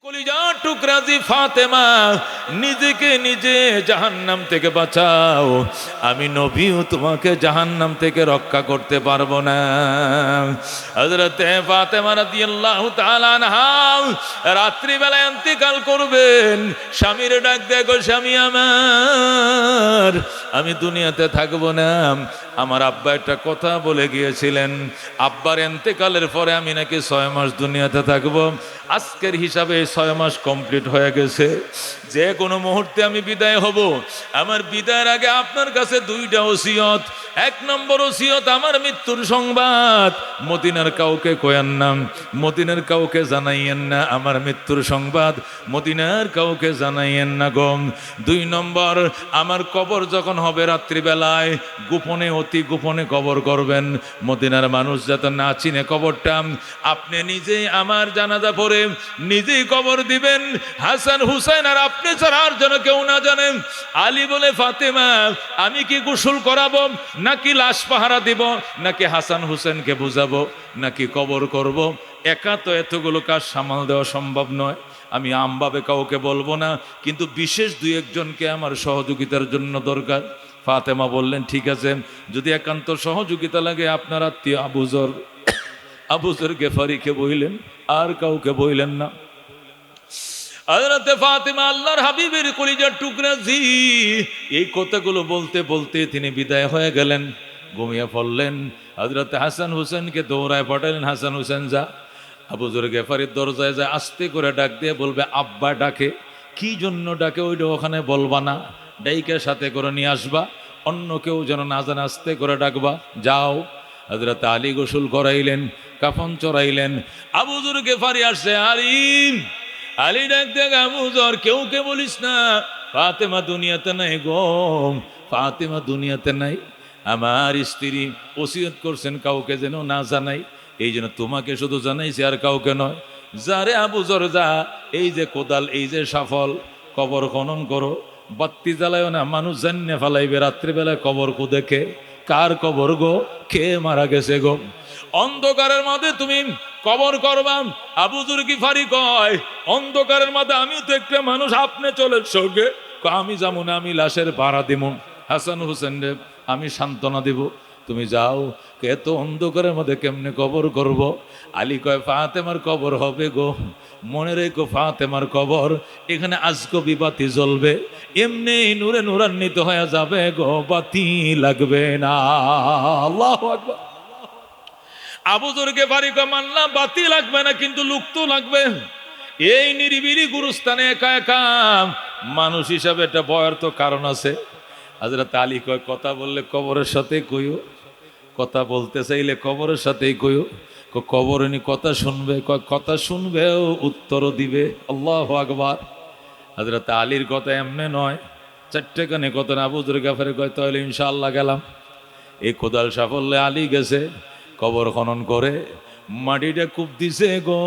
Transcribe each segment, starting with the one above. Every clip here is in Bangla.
কলিজার টুকরা জি ফাতেমা, নিজেকে নিজে জাহান্নাম থেকে বাঁচাও, আমি নবীও তোমাকে জাহান্নাম থেকে রক্ষা করতে পারবো না। হযরতে ফাতেমা রাদিয়াল্লাহু তাআলা আনহা রাত্রিবেলা ইন্তেকাল করবেন, স্বামীর ডাক দেখো, স্বামী আমার, আমি দুনিয়াতে থাকবো না। আমার আব্বা একটা কথা বলে গিয়েছিলেন, আব্বার ইন্তেকালের পরে আমি নাকি 6 মাস দুনিয়াতে থাকবো। আজকের হিসাবে 6 মাস কমপ্লিট হয়ে গেছে। যে কোনো মুহূর্তে আমি বিদায় হব। আমার বিদায়ের আগে আপনার কাছে 2টা ওসিয়ত। 1 নম্বর ওসিয়ত, আমার মৃত্যুর সংবাদ মদিনার কাউকে কয়েন না, মদিনার কাউকে জানাইয়েন না। আমার মৃত্যুর সংবাদ মদিনার কাউকে জানাইয়েন না গো। 2 নম্বর, আমার কবর যখন হবে রাত্রিবেলায় গোপনে, অতি গোপনে কবর করবেন। মদিনার মানুষ যাতে না চিনে কবরটা, আপনি নিজেই আমার জানাজা পড়ে নিজেই কবর দিবেন। হাসান হুসাইন আর আপনি ছাড়া আর যেন কেউ না জানেন। আলী বলে, ফাতেমা, আমি কি গোসল করাবো, নাকি লাশ পাহারা দিব, নাকি হাসান হুসেনকে বুঝাবো, নাকি কবর করব? একা তো এতগুলো কাজ সামাল দেওয়া সম্ভব নয়। আমি আমভাবে কাউকে বলবো না, কিন্তু বিশেষ 2-1 জনকে আমার সহযোগিতার জন্য দরকার। ফাতেমা বললেন, ঠিক আছে, যদি একান্ত সহযোগিতা লাগে আপনার আত্মীয় আবুজর গেফারিকে বইলেন, আর কাউকে বইলেন না। হযরতে ফাতেমা, আল্লাহর হাবিবের কলিজার টুকরা জি, এই কথাগুলো বলতে বলতে তিনি বিদায় হয়ে গেলেন, ঘুমিয়ে পড়লেন। হযরতে হাসান হুসেনকে দৌড়ায় পাঠালেন, হাসান হুসেন যা আবুজর গেফারির দরজায় যায়, আস্তে করে ডাক দিয়ে বলবে, আব্বা ডাকে। কি জন্য ডাকে ওইটা ওখানে বলবা না, ডাইকে সাথে করে নিয়ে আসবা, অন্য কেউ যেন না জানে, আস্তে করে ডাকবা, যাও। হযরতে আলী গোসল করাইলেন, কাফন চড়াইলেন। আবুজর গেফারি আসছে, আলী ডাক দেখ, আবুজর, কেউ কে বলিস না ফাতেমা দুনিয়াতে নাই গো, ফাতেমা দুনিয়াতে নাই। আমার স্ত্রী ওসিয়ত করছেন কাউকে যেন না জানাই, এই জন্য তোমাকে শুধু জানাইছি, আর কাউকে নয়। যারে আবুজর যা, এই যে কোদাল, এই যে সাফল, কবর খনন করো, বাত্তি জ্বালায় না, মানুষ জান্নে ফেলাইবে রাত্রিবেলায় কবর দেখে, কার কবর গো, কে মারা গেছে গো। অন্ধকারের মধ্যে তুমি কবর করবা। আবুজর গিফারি কয়, অন্ধকারের মধ্যে আমিও তো একটা মানুষ, আপনি চলে সঙ্গে, আমি যাবো না, আমি লাশের পাহারা দিব। হাসান হুসেন রে আমি সান্ত্বনা দিব, তুমি যাও, কে তো অন্ধকারের মধ্যে কেমনে কবর করব। আলী কয়, ফাতেমার কবর হবে গো, মনে রেখো, ফাতেমার কবর, এখানে আজকবি বাতি জ্বলবে, এমনি নূরে নূরান্বিত হয়ে যাবে গো, বাতি লাগবে না। আল্লাহু আকবার। আবুজর গেফারি কয়, মানলাম বাতি লাগবে না, কিন্তু লোক তো লাগবে। এই নিরিবিলি গুরুস্থানে একা একা মানুষ হিসাবে একটা ভয়ের তো কারণ আছে। হযরত আলী কয়, কথা বললে কবরের সাথে কইও, কথা বলতে চাইলে কবরের সাথেই কইও। কবর নি কথা শুনবে, কথা শুনবেও উত্তরও দিবে। আল্লাহু আকবার। হযরত আলীর কথা এমনি নয়, 4টে কানে কথা না। আবুজর গেফারি কয়, তাহলে ইনশাআল্লাহ গেলাম। এই কোদাল সাফল্যে আলী গেছে, কবর খনন করে মাটিটা কূপ দিছে গো,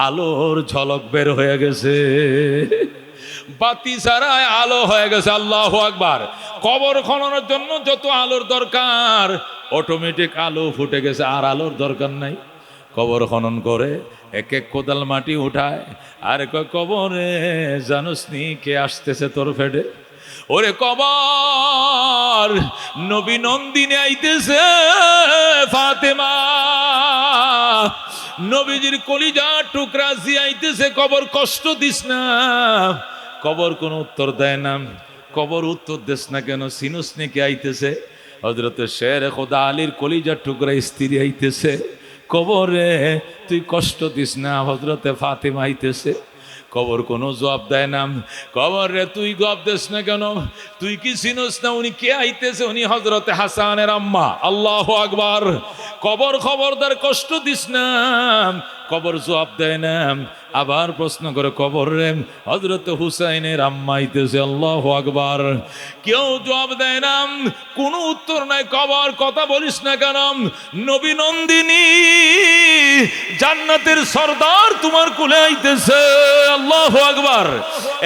আলোর ঝলক বের হয়ে গেছে, বাতি ছাড়াই আলো হয়ে গেছে। আল্লাহু আকবার। কবর খননের জন্য যত আলোর দরকার, অটোমেটিক আলো ফুটে গেছে, আর আলোর দরকার নাই। কবর খনন করে 1-1 কোদাল মাটি উঠায়, আর কবরে জানোস নি কে আসতেছে তোর ফেডে? ওরে কবর, নবী নন্দিনী আইতেছে, ফাতেমা নবীজির কলিজার টুকরা জি আইতেছে, কবর কষ্ট দিস না। কবর কোনো উত্তর দেয় না। কবর উত্তর দিস না কেন, সিনুস কে আইতেছে? হযরতে শের খোদা আলীর কলিজার টুকরা স্ত্রী আইতেছে, কবরে তুই কষ্ট দিস না, হযরতে ফাতেমা আইতেছে। কবর কোনো জবাব দেয় না। কবর রে তুই জবাব দিস না কেন, তুই কি চিনস না উনি কে আইতেছে? উনি হযরতে হাসানের আম্মা। আল্লাহু আকবার। কবর খবরদার কষ্ট দিস না। কবর জবাব দেয় না, আবার প্রশ্ন করে, কবর রে হযরতে হুসাইনের আম্মা আইতেছে। আল্লাহু আকবার। কেউ জবাব দেয় না, কোনো উত্তর নাই। কবর, কথা বলিস না কেন? নবী নন্দিনী জান্নাতের সরদার তোমার কোলে আইতেছে। আল্লাহু আকবার।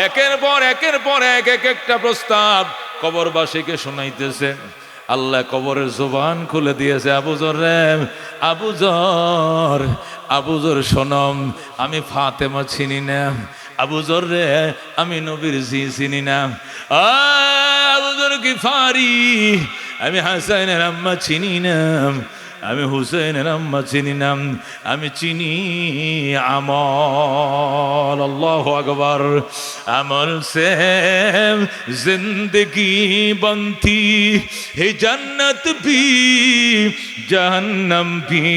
একের পর এক একটা প্রস্তাব কবরবাসীকে শোনাইতেছে। আল্লাহ কবরের জবান খুলে দিয়েছে, আবু যর রে, আবু যর, আবু যর শোনম, আমি ফাতেমা চিনি না। আবু যর রে, আমি নবীর জি চিনি না। আবু যর গিফারি, আমি হাসানের আম্মা চিনি না, আমি হুসেনের আম্মা চিনি না, আমি চিনি আমল। আল্লাহু আকবার। আমল সে জিंदगी बनती है, जन्नत भी जहन्नम भी।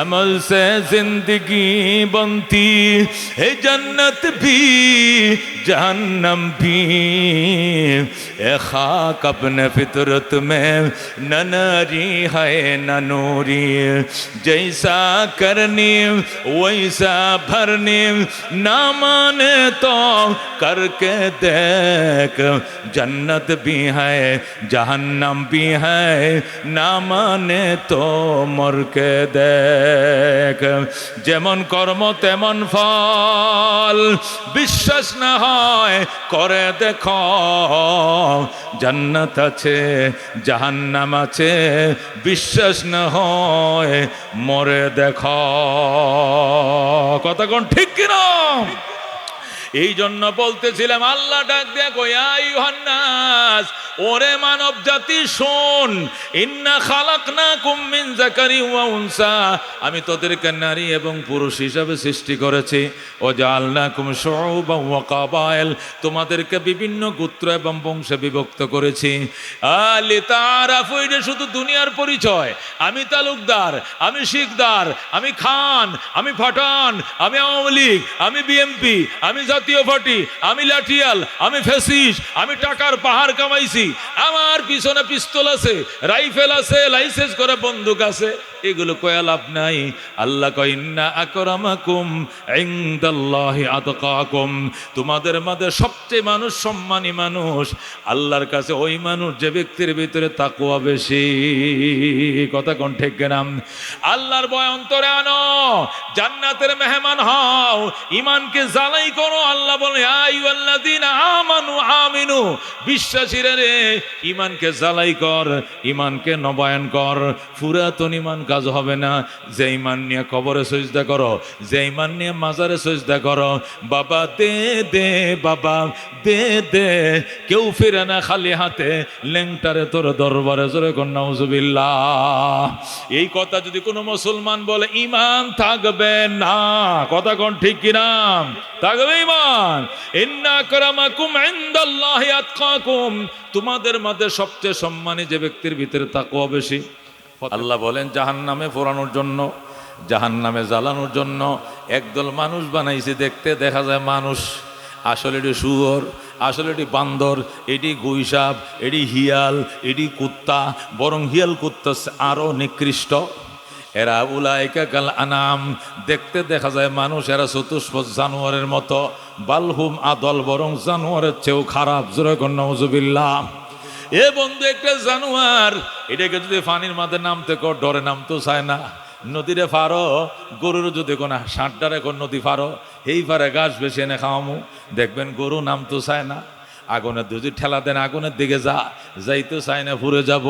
अमल से जिंदगी बनती है, जन्नत भी जहन्नम भी। ए खाक अपने फितरत में न नारी है न नूरी, जैसा करनी वैसा भरनी, ना माने तो करके देख, जन्नत भी है जहन्नम भी है, ना माने तो मर के देख। যেমন কর্ম তেমন ফল, বিশ্বাস না হয় করে দেখো, জান্নাত আছে জাহান্নাম আছে, বিশ্বাস না হয় মরে দেখো। কথা কোন ঠিক কিনা? এই জন্য বলতেছিলাম, আল্লাহ ডাক দেয়া কয়া আইয়ুহান নাস, ওরে মানব জাতি শোন, ইন্না খালাকনাকুম মিন যাকারিন ওয়া উনসা, আমি তোদেরকে নারী এবং পুরুষ হিসাবে সৃষ্টি করেছি। ও জাআলনাকুম শুউবান ওয়া কাবাইল, তোমাদেরকে বিভিন্ন গোত্র এবং বংশে বিভক্ত করেছি। লিতাআরাফু, এটা শুধু দুনিয়ার পরিচয়। আমি তালুকদার, আমি শিকদার, আমি খান, আমি পাঠান, আমি আওয়ামী লীগ, আমি বিএমপি, আমি জাতীয় পার্টি, আমি লাঠিয়াল, আমি ফ্যাসিস্ট, আমি টাকার পাহাড় কামাইছি, আমার পিছনে পিস্তল আছে, রাইফেল আছে, লাইসেন্স করে বন্দুক আছে, এগুলো কয়া লাভ নাই। আল্লাহ কয় ইন্না আকরামাকুম ইনদাল্লাহি আতকাকুম, তোমাদের মধ্যে সবচেয়ে মানুষ সম্মানী মানুষ আল্লাহর কাছে ওই মানুষ যে ব্যক্তির ভিতরে তাকওয়া বেশি। কথা কোন ঠিক না? আল্লাহর ভয় অন্তরে আনো, জান্নাতের মেহমান হও, ঈমানকে জ্বালাই করো। আল্লাহ বলে আইয়ুহাল্লাযীনা আমানু আমিনু, বিশ্বাসীরা রে ঈমানকে জ্বালাই কর, ঈমানকে নবায়ন কর। পুরাতন ঈমান কাজ হবে না। যে ঈমান নিয়ে কবরে সিজদা করো, যে ঈমান নিয়ে মাজারে সিজদা করো, বাবা দে দে, বাবা দে দে, কেউ ফিরে না খালি হাতে, লেংটারে তোর দরবারে, জোরে কোন নাউজুবিল্লাহ। এই কথা যদি কোনো মুসলমান বলে, ঈমান থাকবে না। কথা কোন ঠিক কিনা? থাকবে ঈমান। ইন্না আকরামাকুম ইনদাল্লাহি আতকাকুম, তোমাদের মধ্যে সবচেয়ে সম্মানী যে ব্যক্তির ভিতরে তাকওয়া বেশি। আল্লাহ বলেন জাহান্নামে পোড়ানোর জন্য, জাহান্নামে জ্বালানোর জন্য একদল মানুষ বানাইছে। দেখতে দেখা যায় মানুষ, আসলে এটি শুয়োর, আসলে এটি বান্দর, এটি গুইসাপ, এটি হিয়াল, এটি কুত্তা, বরং হিয়াল কুত্তা আরো নিকৃষ্ট। এরা উলাইকা কাল আনাম, দেখতে দেখা যায় মানুষ, এরা চতুষ্পদ জানোয়ারের মতো। বালহুম আদল, বরং জানোয়ারের চেয়েও খারাপ। জোরে কোন নাউজুবিল্লাহ। এ বন্ধু, একটা জানোয়ার, এটাকে যদি পানির মাঝে নামতে কর, ডরে নামতেও চায় না। নদীরে ফারো, গরুর যদি কোনো ষাটটারে কোন নদী ফারো, এই পারে ঘাস বেশি এনে খাওয়ামু, দেখবেন গরু নামতেও চায় না। আগুনের যদি ঠেলা দেন, আগুনের দিকে যাইতে চায় না, পুড়ে যাব।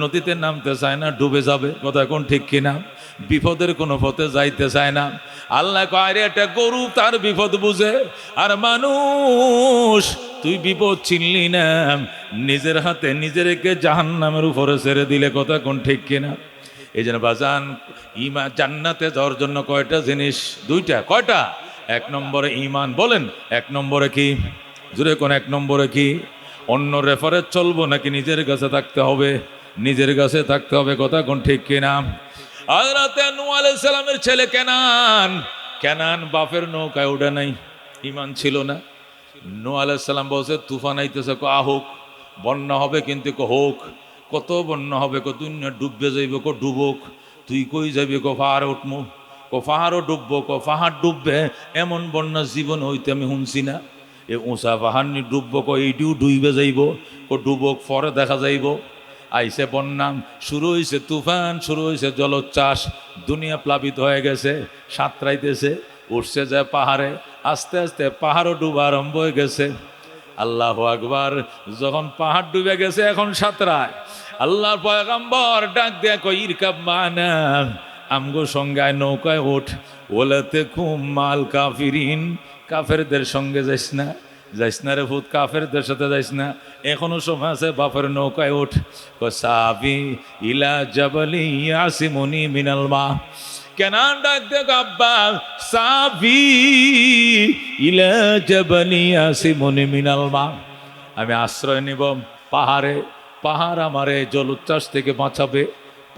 নদীতে নামতে চায় না, ডুবে যাবে। কথা কোন ঠিক কিনা? বিপদের কোনো পথে যাইতে চায় না। আল্লাহ কয়, একটা গরু তার বিপদ বুঝে, আর মানুষ তুই বিপদ চিনলি না, নিজের হাতে নিজেরকে জাহান্নামের উপরে ছেড়ে দিলে। কথা কোন ঠিক কিনা? এই জন্য বাজান, ঈমান জান্নাতে যাওয়ার জন্য কয়টা জিনিস? দুইটা। কয়টা? এক নম্বরে ঈমান। বলেন এক নম্বরে কি? জুড়ে কোন এক নম্বরে কি? অন্য রেফারেন্স চলবো নাকি নিজের কাছে থাকতে হবে? নিজের কাছে থাকতে হবে। কথা কোন ঠিক কিনা? হযরত নূহ আলাইহিস সালামের ছেলে কেনান, কেনান বাপের নৌকায় উঠে নাই, ঈমান ছিল না। নূহ আলাইহিস সালাম বলছে তুফান আইতেছে, হোক, বন্যা হবে, কিন্তু হোক। কত বন্যা হবে? দুনিয়া ডুববে যাইব, ডুবুক। তুই কই যাবি? পাহাড়ে উঠমু। পাহাড়ও ডুববো। পাহাড় ডুববে এমন বন্যা জীবন হইতে আমি শুনছি না। এ উঁচা পাহাড় নি ডুববো, এইটিও ডুইবে যাইব, ডুবক, পরে দেখা যাইব। আইসে বন্যা, শুরু হয়েছে তুফান, শুরু হয়েছে জলোচ্ছ্বাস, দুনিয়া প্লাবিত হয়ে গেছে, সাঁতরাইতেছে, উঠছে যায় পাহাড়ে। আস্তে আস্তে পাহাড়ও ডুবা আরম্ভ হয়ে গেছে। আল্লাহু আকবার। যখন পাহাড় ডুবে গেছে এখন সাঁতরায়, আল্লাহর পয়গম্বর ডাক দেয়া কই ইরকাব মানা, আমগো সঙ্গায় নৌকায় ওঠ, ওলাতে খুব মাল কাফিরিন, কাফেরদের সঙ্গে যাইস না, যাইস না রে ভূত, কাফেরদের সাথে যাইস না, এখনো সময় আছে, বাপের নৌকায় ওঠ। সাবি ইলা জাবালি ইয়াসিমুনি মিনাল মা, কেন ডাক দেখ আব্বা, সাবি ইলা জাবালি ইয়াসিমুনি মিনাল মা, আমি আশ্রয় নিব পাহাড়ে, পাহাড় আমার এই জলোচ্ছ্বাস থেকে বাঁচাবে,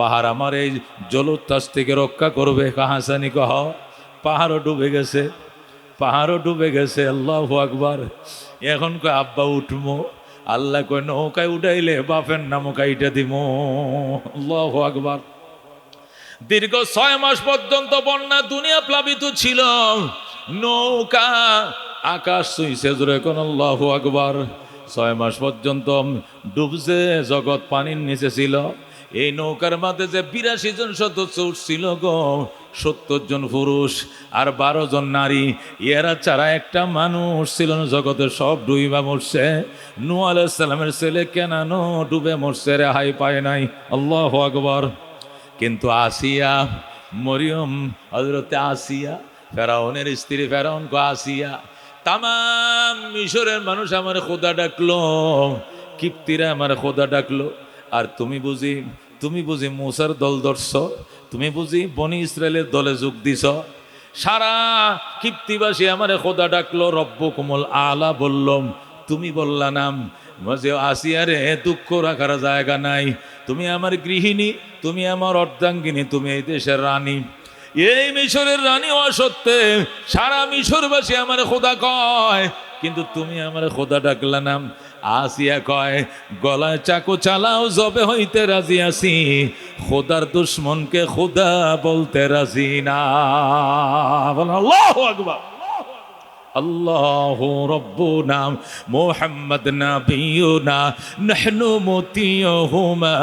পাহাড় আমার এই জলোচ্ছ্বাস থেকে রক্ষা করবে। কাহাসানি কহ, পাহাড়ও ডুবে গেছে, পাহাড়ও ডুবে গেছে। আল্লাহু আকবার। এখন কয় আব্বা উঠবো, আল্লাহ কয় নৌকায় উঠাইলে বাপের নামও কাইটা দিব। আল্লাহু আকবার। দীর্ঘ 6 মাস পর্যন্ত বন্যা, দুনিয়া প্লাবিত ছিল, নৌকা আকাশ ছুঁইছে জোরে কোন আল্লাহু আকবার। 6 মাস পর্যন্ত ডুবছে, জগৎ পানির নিচে ছিল। এই নৌকার মাঝে যে 82 জন সদস্য ছিল গো, 70 জন পুরুষ আর 12 জন নারী, এরা ছাড়া একটা মানুষ ছিল না জগতে, সব ডুইবা মরছে। নূহ আলাইহিস সালামের ছেলে কেনানো ডুবে মরছে, রেহাই পায় নাই। আল্লাহু আকবার। কিন্তু আসিয়া, মরিয়ম, হযরতে আসিয়া, ফেরাউনের স্ত্রী, ফেরাউন কো আসিয়া, তামাম মিশরের মানুষ আমার খোদা ডাকলো, কিপ্তিরা আমার খোদা ডাকলো, আর তুমি বুঝি মুসার দল ধরছ, তুমি বুঝি বনি ইসরায়েলের দলে যোগ দিছ। সারা কিপ্তিবাসী আমার খোদা ডাকলো, রব্বুকুমুল আলা বললাম, তুমি বললা নাম। আসিয়ারে দুঃখ রাখার জায়গা নাই, তুমি আমার গৃহিণী, তুমি আমার অর্ধাঙ্গিনী, তুমি এই দেশের রানী। এই মিশরের রানী হওয়া সত্ত্বে সারা মিশরবাসী আমার খোদা কয়, কিন্তু তুমি আমার খোদা ডাকলা নাম। আসিয়া কয়, গলায় চাকু চালাও, জবে হইতে রাজি আছি, খোদার দুশ্মনকে খোদা বলতে রাজি না। আল্লাহু আকবার। আল্লাহু রব্বুনা মুহাম্মদ নাবিয়ুনা নাহনু মুতিয়ুহুমা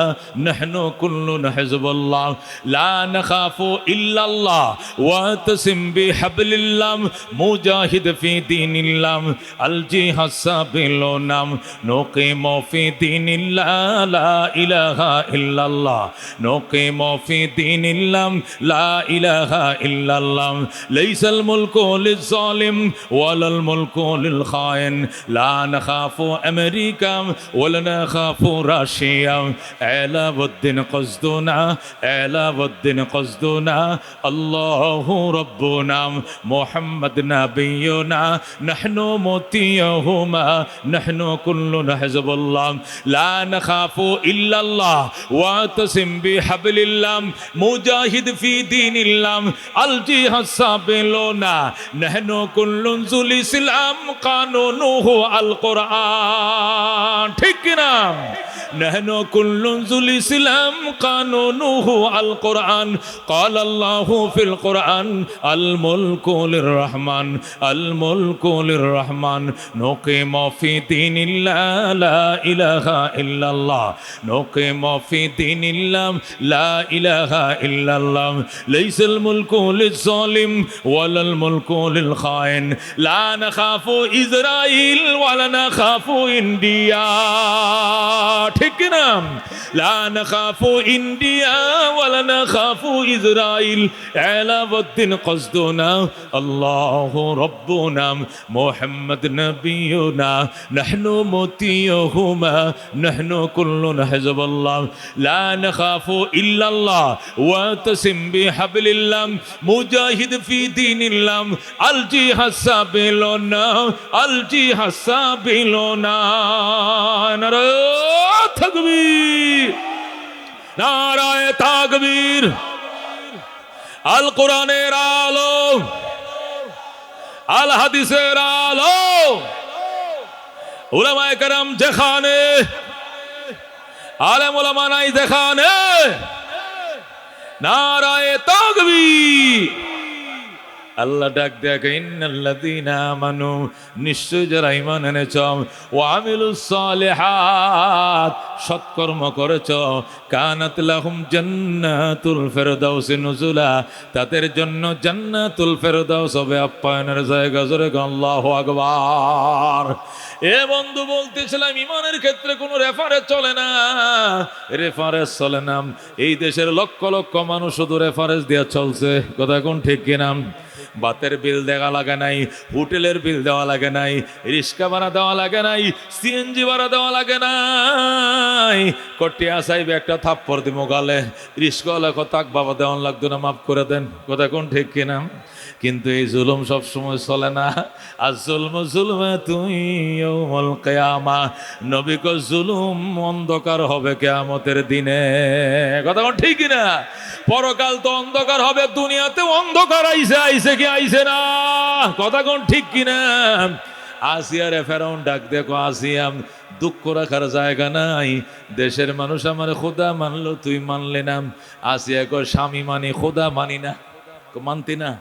নাহনু কুল্লুন হিজবুল্লাহ লা নাখাফু ইল্লাল্লাহ ওয়া তাসিম বিহাবলিল্লাহ মুজাহিদ ফি দীনিল্লাহ আল জিহাদ সাবিলুনা নুকিমু ফি দীনিল্লাহ লা ইলাহা ইল্লাল্লাহ নুকিমু ফি দীনিল্লাহ লা ইলাহা ইল্লাল্লাহ লাইসাল মুলকু লিজ-জালিম ওয়ালাল মুলকু লিল খায়েন লা নাখাফু আমেরিকা ওয়ালা নাখাফু রাশিয়া আলাউদ্দিন কসদুনা আলাউদ্দিন কসদুনা আল্লাহু রাব্বুনা মুহাম্মদ নাবিয়ুনা নাহনু মুতিয়ুহুমা নাহনু কুল্লুন হিজবুল্লাহ লা নাখাফু ইল্লাল্লাহ ওয়া তাসিম বিহাবলিল্লাহ মুজাহিদ ফি দীনিল্লাহ আল জিহাদ সাবিলুনা নাহনু কুল্লুন জুল ইসলাম কানুনুহু আল কোরআন। ঠিক কিনা? নাহনু কুল্লুন জুল ইসলাম কানুনুহু আল কোরআন। قال الله في القرآن الملك للرحمن الملك للرحمن نقيم في دين الله لا إله إلا الله نقيم في دين الله لا إله إلا الله ليس الملك للظالم ولا الملك للخائن لا نخاف إسرائيل ولا نخاف إنديا। ঠিক না? لا نخاف إنديا ولا نخاف إسرائيل علاوة قصدنا الله ربنا محمد نبينا نحن مطيعهما نحن كلنا حزب الله لا نخاف إلا الله واعتصم بحبل الله مجاهد في دين الله الجهاد سبيلنا الجهاد سبيلنا নারে তাকবীর নারায়ে তাকবীর। আল কোরআনের আলো, আল হাদিসের আলো, উলামায়ে কেরাম যেখানে, আলেম উলামা নাই যেখানে, নারায়ে তাকবীর আল্লাহ ডাক দেখ, ইন্নাল্লাযীনা আমানু, নিশ্চয় যারা ঈমান এনেছ, ওয়া আমিলুস সালিহাত, সৎকর্ম করেছ, কানাত লাহুম জান্নাতুল ফেরদাউসি নুজুলা, তাদের জন্য জান্নাতুল ফেরদাউস হবে আপ্যায়নের জায়গা। জোরে আল্লাহু আকবার। এ বন্ধু বলতেছিলাম, ঈমানের ক্ষেত্রে কোনো রেফারেন্স চলে না, রেফারেন্স চলে না। এই দেশের লক্ষ লক্ষ মানুষ শুধু রেফারেন্স দিয়ে চলছে, কথা কোন ঠিক কিনা? বাতের বিল দেওয়া লাগে নাই, হোটেলের বিল দেওয়া লাগে নাই, রিক্সা ভাড়া দেওয়া লাগে নাই, সিএনজি ভাড়া দেওয়া লাগে নাই। কটিয়া চাইবে একটা থাপ্পড় দিব গালে, রিক্সাওয়ালা তাক বাবা দেওয়ান লাগতো না, মাফ করে দেন, কথা কোন ঠিক কিনা? কিন্তু এই জুলুম সব সময় চলে না। আর জুলমে তুই ইয়াউমুল কিয়ামা, নবী কো জুলুম অন্ধকার হবে কিয়ামতের দিনে, কথা কোন ঠিক কিনা? পরকাল তো অন্ধকার হবে, দুনিয়াতে অন্ধকার আইছে কি আইছে না, কথা কোন ঠিক কিনা? আসিয়ারে ফেরাউন ডাক দেখো, আসিয়া দুঃখ রাখার জায়গা নাই, দেশের মানুষ আমার খোদা মানলো, তুই মানলে না। আসিয়া কয়, স্বামী মানি, খোদা মানি না। মানতি না?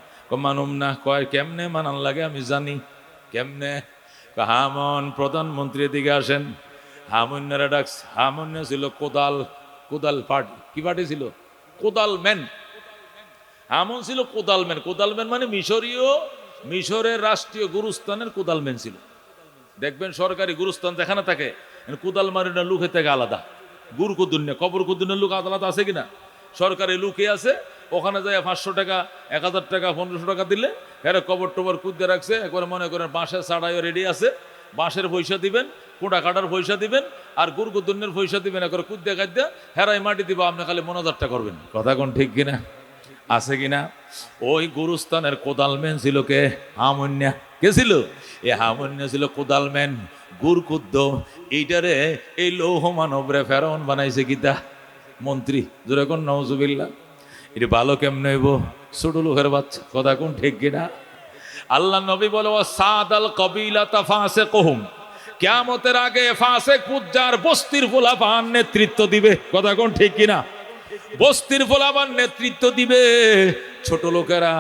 মানুম না। কয় কেমনে মানান লাগে আমি জানি, কেমনে? হামন প্রধানমন্ত্রী দিকে আসেন। হামুন্যারা ডাকস, হামুন্য ছিল কোদাল পার্টি। কি পার্টি ছিল? কোদাল ম্যান। হামন ছিল কোদাল ম্যান। কোদাল ম্যান মানে মিশরের রাষ্ট্রীয় গুরুস্থানের কোদাল ম্যান ছিল। দেখবেন সরকারি গুরুস্থান যেখানে থাকে, কোদাল মারিনা লুকে থেকে আলাদা। গুরকুদ্দুন্যা কবর কুদ্দুনের লোক আদালত আছে কিনা? সরকারি লুকে আছে, ওখানে যায় 500 টাকা, 1000 টাকা, 1500 টাকা দিলে এরা কবর টবর কুদ্দে রাখছে। একবার মনে করেন বাঁশের ছাড়াইও রেডি আছে, বাঁশের পয়সা দিবেন, কোটা কাটার পয়সা দিবেন, আর গুরকুদ্দুনের পয়সা দিবেন। একবার কুদ্দে কাদ্দা হেরাই মাটি দিব, আপনি খালি মনোজারটা করবেন, কথা কোন ঠিক কিনা? আছে কিনা? ওই গুরুস্থানের কোদালম্যান ছিল কে? হামুন্যা। কে ছিল? এ হামুন্যা ছিল কোদালম্যান, গুরকুদ্দ। এইটারে এই লৌহ মানবরে ফেরাউন বানাইছে কিতা? মন্ত্রী। যেরকম নওজুবিল্লাহ। এটা ভালো কেমনে হইব? ছোট লোকের বাচ্চা, কথা কোন ঠিক কিনা? আল্লাহ নবী বলে, ও সাদাল কবিলাতা ফাসিকুহুম, কিয়ামতের আগে ফাসিক পুজ্জার বস্তির ফুলাপান নেতৃত্ব দিবে, কথা কোন ঠিক কিনা? বস্তির ফুলাপান নেতৃত্ব দিবে। ছোট লোকেরা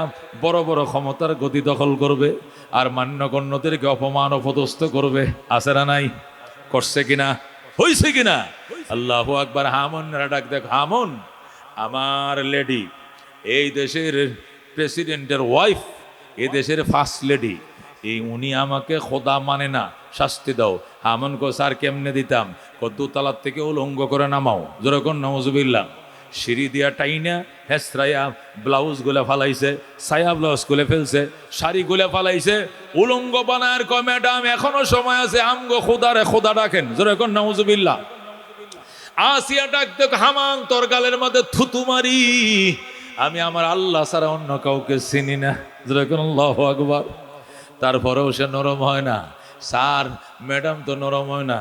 বড় বড় ক্ষমতার গতি দখল করবে, আর মান্যগণ্যদেরকে অপমান অপদস্থ করবে। আছে না নাই? করছে কিনা? হইছে কিনা? আল্লাহু আকবার। হামুনরা ডাক দেখ, হামুন আমার লেডি, এই দেশের প্রেসিডেন্টের ওয়াইফ, এই দেশের ফার্স্ট লেডি, এই উনি আমাকে খোদা মানে না, শাস্তি দাও। হামুন কো, স্যার কেমনে দিতাম? দোতলার থেকে উলঙ্গ করে নামাও। যেরকম নওজুবিল্লাহ। সিঁড়ি দিয়া টাইনা হেসরাইয়া ব্লাউজ গুলা ফালাইছে, সায়া ব্লাউজ গুলে ফেলছে, শাড়ি গুলে ফালাইছে, উলঙ্গ বানার কয়, ম্যাডাম এখনো সময় আছে, আমগো খোদারে খোদা ডাকেন। যেরকম নওজুবিল্লাহ। আসিয়া ডাক দেখ, হামান তোর গালের মধ্যে থুতু মারি, আমি আমার আল্লাহ ছাড়া অন্য কাউকে চিনি না। যেরকম আল্লাহু আকবার। তারপরেও সে নরম হয় না। স্যার ম্যাডাম তো নরম হয় না।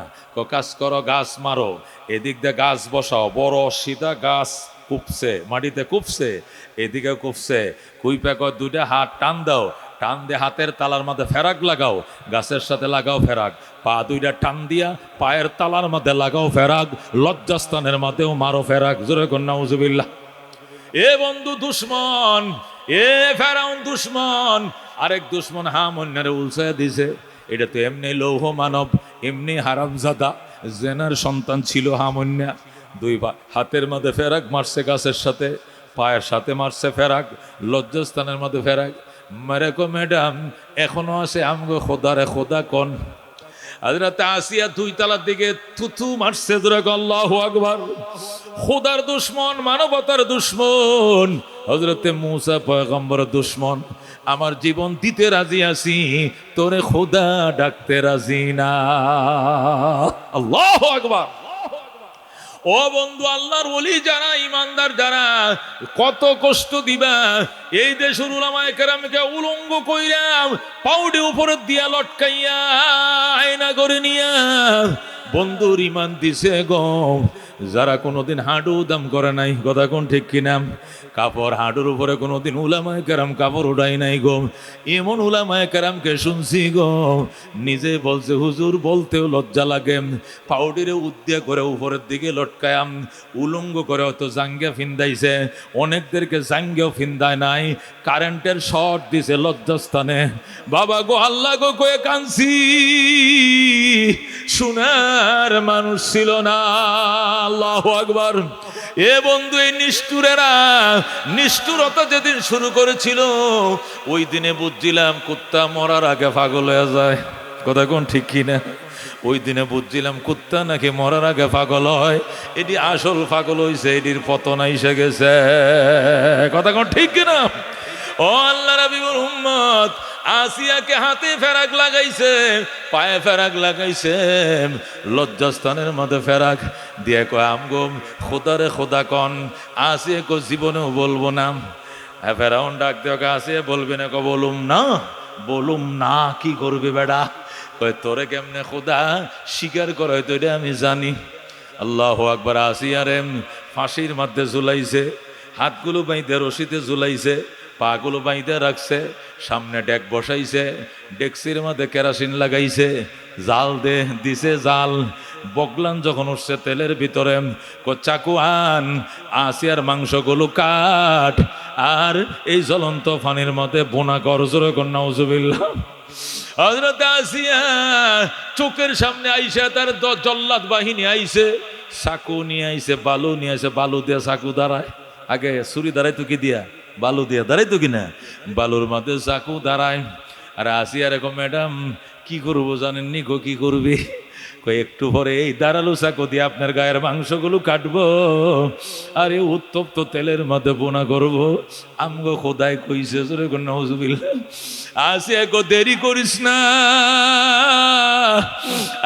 কাজ করো, গাছ মারো, এদিক দিয়ে গাছ বসাও, বড় সিধা গাছ কুপছে, মাটিতে কুপছে, এদিকে কুপছে, কুইপা কয় দুইটা হাত টান দাও, টান দিয়ে হাতের তালার মধ্যে ফেরাক লাগাও, গাছের সাথে লাগাও ফেরাক, পা দুইটা টান দিয়া পায়ের তালার মধ্যে লাগাও ফেরাক, লজ্জাস্থানের মধ্যেও মারো ফেরাক। জোরে কর নাউজুবিল্লাহ। এ বন্ধু দুশ্মন, এ ফেরাউন দুশ্মন। আরেক দুশ্মন হামুন্যারে উলসায় দিছে। এটা তো এমনি লৌহ মানব, এমনি হারামজাদা, জেনার সন্তান ছিল হামুন্যা। দুই হাতের মধ্যে ফেরাক মারছে, গাছের সাথে পায়ের সাথে মারছে ফেরাক, লজ্জাস্থানের মধ্যে ফেরাক। মেরে কো, ম্যাডাম এখনো আছে আমগো খোদারে খোদা কোন? হযরত আসিয়া 2 তলার দিকে থুথু মারছে। আল্লাহু আকবার। খোদার দুশ্মন, মানবতার দুশ্মন, হযরত মূসা পয়গম্বর দুশ্মন। আমার জীবন দিতে রাজি আছি, তোরে খোদা ডাকতে রাজি না। আল্লাহু আকবার। ও বন্ধু, আল্লাহর ওলি যারা, ইমানদার যারা, কত কষ্ট দিবা। এই দেশের উলামায়ে কেরামকে উলঙ্গ কইরা পাউডি উপরে দিয়া লটকাইয়া আয়না করে নিয়া বন্ধুর ইমান দিছে গো। যারা কোনোদিন হাঁটু দাম করে নাই, কথা কোন ঠিক কিনা? কাপড় হাঁটুর উপরে কোনোদিন উলামায়ে কেরাম কাপড় উঠাই নাই গো। এমন উলামায়ে কেরামকে শুনছি গো, নিজে বলছে হুজুর বলতেও লজ্জা লাগে, পাউডিরে উদ্দিয়া করে উপরের দিকে লটকায়াম উলঙ্গ করে হয়তো জাঙ্গিয়া ফিন্দাইছে, অনেকদেরকে জাঙ্গিয়াও ফিন্দায় নাই, কারেন্টের শর্ট দিছে লজ্জাস্থানে। বাবা গো আল্লাহ গো কয়ে কানছি, শোনার মানুষ ছিল না। আল্লাহু আকবার। এ বন্ধু, এই নিষ্ঠুরেরা নিষ্ঠুরতা যেদিন শুরু করেছিল ওই দিনে বুঝছিলাম কুত্তা মরার আগে পাগল হয়ে যায়, কথা কোন ঠিক কিনা? ওই দিনে বুঝছিলাম কুত্তা নাকি মরার আগে পাগল হয়, এটি আসল পাগল হইছে, এটির পতন এসে গেছে, কথা কোন ঠিক কিনা? ও আল্লাহ রাবিবুল উম্মত, আসিয়াকে হাতে ফেরাক লাগাইছে, পায়ে ফেরাক লাগাইছে, লজ্জাস্থানের মধ্যে ফেরাক দিয়ে কয় আমগো খোদারে খোদা কন। আসিয়া কো জীবনেও বলবো না। ফেরাউন ডাক দিয়ে আসিয়া বলবে না? বলুম না কি করবি বেড়া? কয় তোরে কেমনে খোদা স্বীকার করে তো এটা আমি জানি। আল্লাহু আকবার। আসিয়ারে ফাঁসির মধ্যে ঝুলাইছে, হাতগুলো বাইতে রশিতে ঝুলাইছে, পাগুলো বাইতে রাখছে, সামনে ডেক বসাইছে, ডেকসির মধ্যে কেরাসিন লাগাইছে, জাল দিছে জাল। বগলান যখন উঠছে তেলের ভিতরে, চাকু আন, আসিয়ার মাংসগুলো কাট, আর এই জ্বলন্ত পানির মধ্যে বোনা কর, জোরে কর নাউজুবিল্লাহ। হযরত আসিয়া চোখের সামনে আইসা তার জল্লাদ বাহিনী আইছে, চাকু নিয়ে আইছে, বালু নিয়ে আইছে, বালু দিয়া চাকু দাঁড়ায়। আগে ছুরি দাঁড়াই তো কি দিয়া? বালু দিয়া দাঁড়াই তো কিনা? বালুর মধ্যে চাকু দাঁড়ায়। আর আসিয়া এরকম, ম্যাডাম কি করবো জানেননি গো? কি করবি? একটু পরে এই দাঁড়ালো চাকু দিয়ে আপনার গায়ের মাংসগুলো কাটবো, আর এই উত্তপ্ত তেলের মধ্যে বোনা করবো। আমগো খোদাই কইছে, জোরে কর নাউজুবিল্লাহ। আসিয়া গো দেরি করিস না,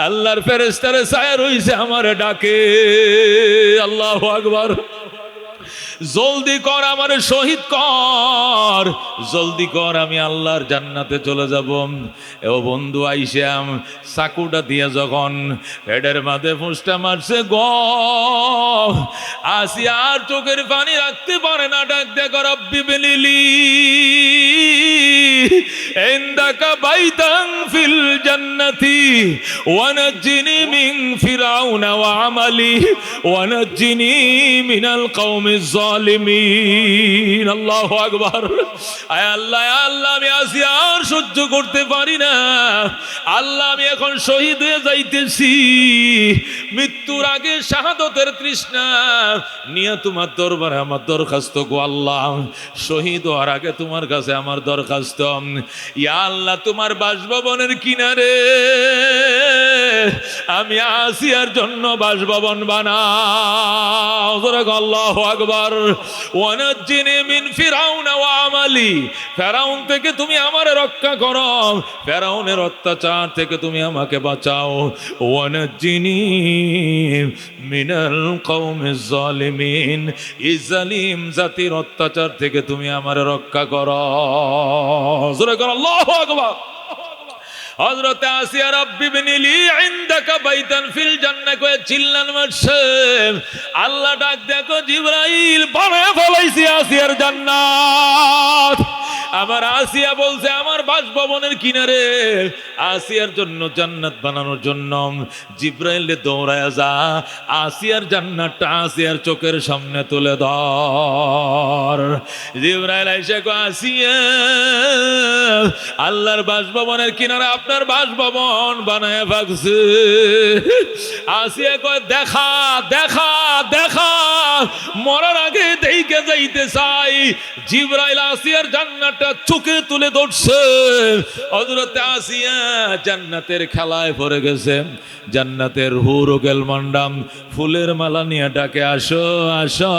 আল্লাহর ফেরেশতারে ছায়া রইছে আমারে ডাকে। আল্লাহু আকবার। জলদি কর, আমারে শহীদ কর, জলদি কর, আমি আল্লাহর জান্নাতে চলে যাব। ও বন্ধু, আইসাম চাকুটা দিয়ে যখন পেটের মাঝে ফুঁসটা মারছে গো, আসিয়া আর চোখের পানি রাখতে পারে না, ডাক দেখো রব্বি বিনিলি ইনদাকা বাইতান ফিল জান্নাতি ওয়া নাজ্জিনি মিন ফিরাউনা ওয়া আমালি ওয়া নাজ্জিনি মিনাল কওমিজ জালিমিন। আল্লাহু আকবার। আয় আল্লাহ, আল্লাহ আমি আসিয়া আর সহ্য করতে পারি না, আল্লাহ আমি এখন শহীদ হয়ে যাইতেছি, মৃত্যুর আগে শাহাদতের তৃষ্ণা নিয়ে তোমার দরবারে আমার দরখাস্ত গো আল্লাহ, শহীদ হওয়ার আগে তোমার কাছে আমার দরখাস্ত, ইয়া আল্লাহ তোমার বাসভবনের কিনারে আমি আসিয়ার জন্য বাসভবন বানাও। আল্লাহু আকবার। ওয়ানাজ্জিনি মিন ফিরাউনা ওয়া আমালি, ফেরাউন থেকে তুমি আমারে রক্ষা করো, ফেরাউনের অত্যাচার থেকে তুমি আমাকে বাঁচাও। ওয়ানাজ্জিনি মিনাল কওমিজ জালিমিন, এই জালিম জাতির অত্যাচার থেকে তুমি আমারে রক্ষা করো। জোরে কর আল্লাহু আকবার। হযরত আসিয়া রব্বি বিনিলি ইনদাকা বাইতান ফিল জান্নাহ কয়ে চিল্লান মারছে। আল্লাহ ডাক দেখো জিবরাইল, বানায় ফলাইছি আসিয়ার জান্নাত। আমার আসিয়া বলছে আমার বাসভবনের কিনারে আসিয়ার জন্য জান্নাত বানানোর জন্য জিবরাইল দৌড়ায় যা, আসিয়ার জান্নাতটা আসিয়ার চোখের সামনে তুলে ধর। জিবরাইল আইসা কয় আসিয়া আল্লাহর বাসভবনের কিনারে আপনার বাসভবন বানায় ভাগছে। আসিয়া কয় দেখা দেখা দেখা, মরার আগে দেখে যাইতে চাই। জিবরাইল আসিয়ার জান্নাতটা চোখে তুলে ধরছে। হযরত আসিয়া জান্নাতের খেলায় পড়ে গেছে, জান্নাতের হুর ও গেলমান্ডাম ফুলের মালা নিয়ে ডাকে আসো আসো,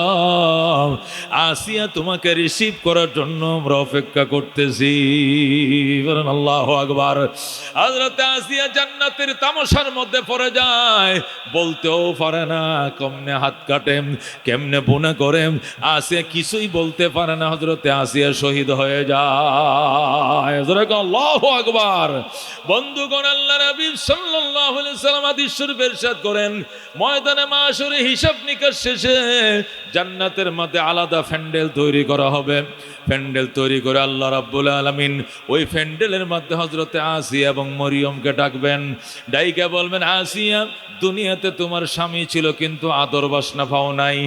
আসিয়া তোমাকে রিসিভ করার জন্য আমরা অপেক্ষা করতেছি। বলেন আল্লাহু আকবার। হযরত আসিয়া জান্নাতের তামাশার মধ্যে পড়ে যায়, বলতেও পারে না, কেমনে হাত কাটে কেমনে বুনে করে, আসিয়া কিছুই বলতে পারে না। হযরত আসিয়া শহীদ হয়ে যায়। যায়। আল্লাহু আকবার। বন্ধুগণ, আল্লাহ নবী সাল্লাল্লাহু আলাইহি সাল্লাম হাদিস শরীফে ইরশাদ করেন, ময়দানে মাশরে হিসাব নিকাশ শেষে জান্নাতের মধ্যে আলাদা প্যান্ডেল তৈরি করা হবে। প্যান্ডেল তৈরি করে আল্লাহ রাব্বুল আলামিন ওই প্যান্ডেলের মধ্যে হযরতে আসিয়া এবং মরিয়মকে ডাকবেন। ডাইকা বলবেন, আসিয়া, দুনিয়াতে তোমার স্বামী ছিল কিন্তু আদর বাসনা পাও নাই।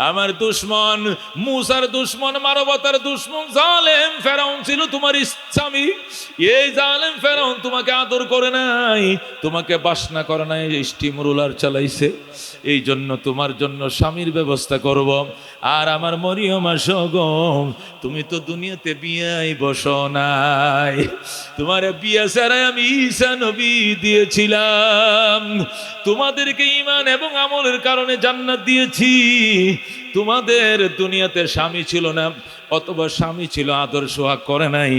আমার দুশমন, মুসার দুশমন, মানবতার দুশমন জালেম ফেরাউন ছিল তোমার স্বামী। এই জালেম ফেরাউন তোমাকে আদর করে নাই, তোমাকে বাসনা করে নাই, স্টিম রুলার চালাইছে। এই জন্য তোমার জন্য স্বামীর ব্যবস্থা করব। আর আমার মরিয়ম আসো গো, তুমি তো দুনিয়াতে বিয়াই বসো নাই। তোমার বিয়া ছাড়াই আমি ঈসা নবী দিয়েছিলাম। তোমাদেরকে ঈমান এবং আমলের কারণে জান্নাত দিয়েছি। তোমাদের দুনিয়াতে স্বামী ছিল না, অথবা স্বামী ছিল আদর সোহাগ করে নাই,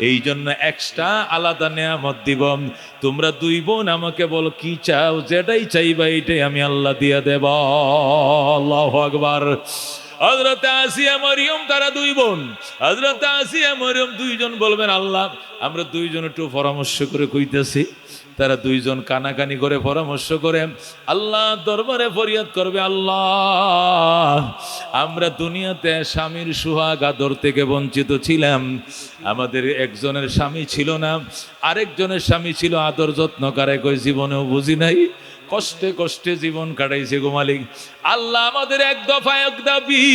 এই জন্য এক্সট্রা আলাদা নেয়ামত দিব। তোমরা দুই বোন আমাকে বলো কি চাও, যেটাই চাইবা এইটাই আমি আল্লাহ দিয়ে দেব। আল্লাহু আকবার। হযরত আসিয়া মরিয়ম তারা দুই বোন, হযরত আসিয়া মরিয়ম দুইজন বলবেন, আল্লাহ আমরা দুইজন একটু পরামর্শ করে কইতেছি। তারা দুইজন কানাকানি করে পরামর্শ করে আল্লাহ দরবারে ফরিয়াদ করবে, আল্লাহ আমরা দুনিয়াতে স্বামীর সুহাগ আদর থেকে বঞ্চিত ছিলাম। আমাদের একজনের স্বামী ছিল না, আরেকজনের স্বামী ছিল আদর যত্ন করে, কই জীবনেও বুঝি নাই, কষ্টে কষ্টে জীবন কাটাইছে গো মালিক। আল্লাহ আমাদের এক দফা এক দাবি,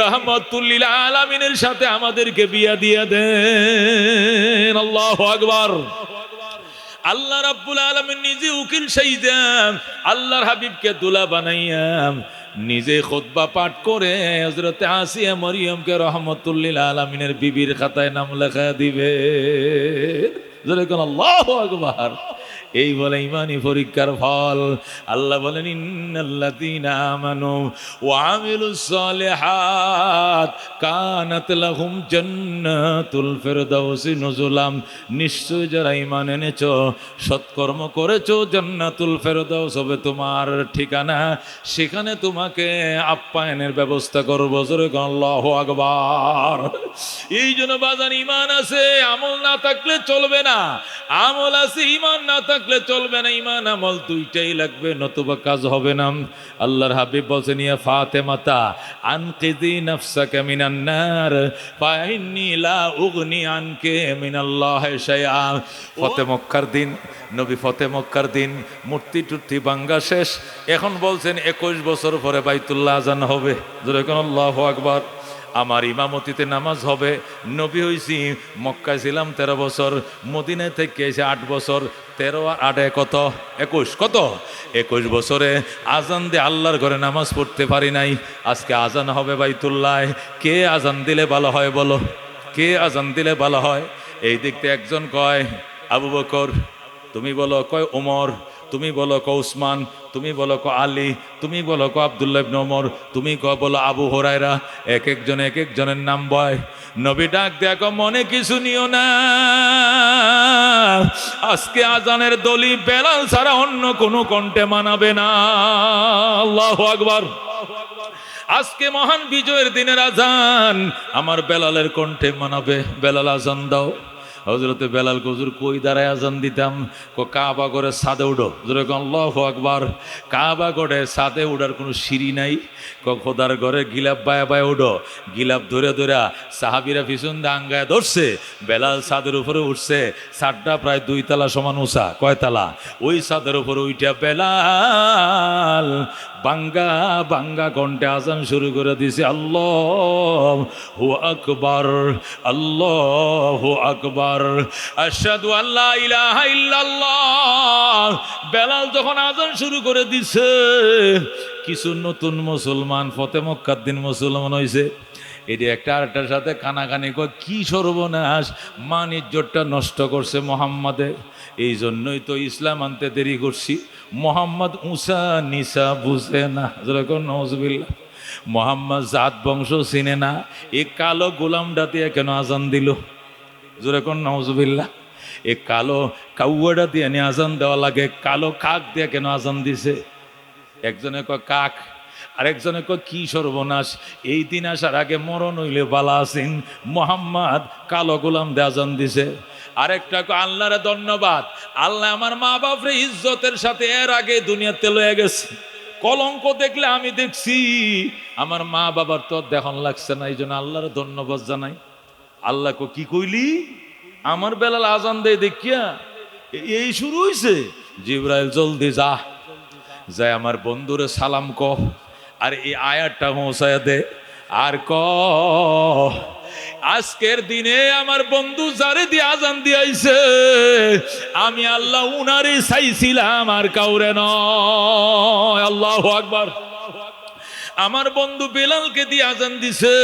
রাহমাতুল লিল আলামিনের সাথে আমাদেরকে বিয়া দিয়ে দেন। আল্লাহু আকবার। আল্লাহ রাব্বুল আলামিন নিজে উকিল সাইজা আল্লাহর হাবিবকে দুলা বানাইয়া নিজে খুতবা পাঠ করে হযরত আসিয়া মরিয়মকে রাহমাতুল লিল আলামিনের বিবির খাতায় নাম লেখা দিবে। যেরকম আল্লাহু আকবার। এই বলে ইমানি পরীক্ষার ফল। আল্লাহ বলেন, ইন্নাল্লাযীনা আমানু ওয়া আমিলুস সালিহাত কানাত লাহুম জান্নাতুল ফিরদাউসি নুজুলাম। নিশ্চয় যারা ঈমান এনেছো, সৎকর্ম করেছো, জান্নাতুল ফিরদাউস হবে তোমার ঠিকানা, সেখানে তোমাকে আপ্যায়নের ব্যবস্থা করব। জোরে আল্লাহু আকবার। এই জন্য বাজান, ঈমান আছে, আমল না থাকলে চলবে না। আমল আছে, ঈমান না থাকলে চলবে না। ঈমান আমল দুইটাই লাগবে, নতুবা কাজ হবে না। আল্লাহর হাবিব বলেন, ইয়া ফাতেমাতা আনকিযি নাফসাকা মিনান নার ফাইন্নী লা উগনি আনকে মিনাল্লাহি শাইআ। ফতে মক্কার দিন, নবী ফতে মক্কার দিন মূর্তি টুর্তি ভাঙ্গা শেষ। এখন বলছেন 21 বছর পরে বাইতুল্লাহ আজান হবে। জোরে কোন আল্লাহু আকবার। আমার ইমামতিতে নামাজ হবে। নবী হইছি, মক্কায় ছিলাম 13 বছর, মদিনায় থেকে এসে 8 বছর। 13 আর 8 কত? 21। কত? 21 বছরে আজান দিয়ে আল্লাহর ঘরে নামাজ পড়তে পারি নাই। আজকে আজান হবে বাইতুল্লাহ। কে আজান দিলে ভালো হয় বলো? কে আজান দিলে ভালো হয়? এই দিকতে একজন কয় আবু বকর, তুমি বলো কয় ওমর, তুমি বলো ক উসমান, তুমি বলো ক আলী, তুমি বলো ক আব্দুল্লাহ ইবনে ওমর, তুমি বলো আবু হুরায়রা। এক একজনের নাম বয়। নবী ডাক দেখো, মনে কিছু নিও না। আজকে আজানের দলি বেলাল ছাড়া অন্য কোনো কণ্ঠে মানাবে না। আল্লাহু আকবার। আজকে মহান বিজয়ের দিনের আজান আমার বেলালের কণ্ঠে মানাবে। বেলাল আজান দাও। হযরতে বেলাল হুজুর কই দাঁড়ায় আজান দিতাম? কাবা করে ছাদে উঠো। আল্লাহু আকবার। কাবা করে ছাদে উঠার কোনো সিঁড়ি নাই। খোদার ঘরে গিলাপ বায়া বায়া উঠো। গিলাপ ধরে ধরে সাহাবীরা পিছন দিয়ে আঙ্গায় ধরছে। বেলাল ছাদের উপরে উঠছে। ছাদটা প্রায় 2 তলা সমান উঁচা। কয় তলা? ওই ছাদের উপরে উঠা বেলাল বাঙ্গা বাঙ্গা কণ্ঠে আজান শুরু করে দিছে। আল্লাহু আকবার, আল্লাহু আকবার, আশহাদু আল্লা ইলাহা ইল্লাল্লাহ। বেলাল যখন আজান শুরু করে দিছে, কিছু নতুন মুসলমান ফতে মক্কার দিন মুসলমান হয়েছে। এটি একটা আরেকটার সাথে কানাকানি করে কি সর্বনাশ, মান ইজ্জতটা নষ্ট করছে মোহাম্মদে। এই জন্যই তো ইসলাম আনতে দেরি করছি। মোহাম্মদ উষা নিসা বুঝে না। যেরকম নওয়াজুবিল্লাহ। মোহাম্মদ জাত বংশ চিনে না। এই কালো গোলামটা দিয়ে কেন আজান দিল? যেরকম নওয়াজুবিল্লাহ। এই কালো কাউয়াটা দিয়ে আজান দেওয়া লাগে, কালো কাক দিয়ে কেন আজান দিছে? একজনে কয় কাক, আরেকজনে কয় কি সর্বনাশ, এই দিন আসার আগে মরণ হইলে বালা আসিন, মোহাম্মদ কালো গোলাম দিয়ে আজান দিছে। আরেকটা কয় আল্লাহরে ধন্যবাদ, আল্লাহ আমার মা বাপরে ইজ্জতের সাথে এর আগে দুনিয়াতে লয়ে গেছে। কলঙ্ক দেখলে আমি দেখছি, আমার মা বাবার তো দেখন লাগছে না, এই জন্য আল্লাহরে ধন্যবাদ জানাই। আল্লাহ কো কি কইলি, আমার বেলাল আজান দেয় দেখিয়া এই শুরু হইছে। জিবরাইল জলদি যা, যায় আমার বন্ধুরে সালাম ক, আর এই আয়াতটা পৌঁছায় দে, আর ক আজকের দিনে আমার বন্ধু যারে দিয়ে আজান দিয়াইছে, আমি আল্লাহ উনারে চাইছিলাম আর কাউরে নয়। আল্লাহু আকবার। আমার বন্ধু বেলালকে দিয়ে আজান দিছে,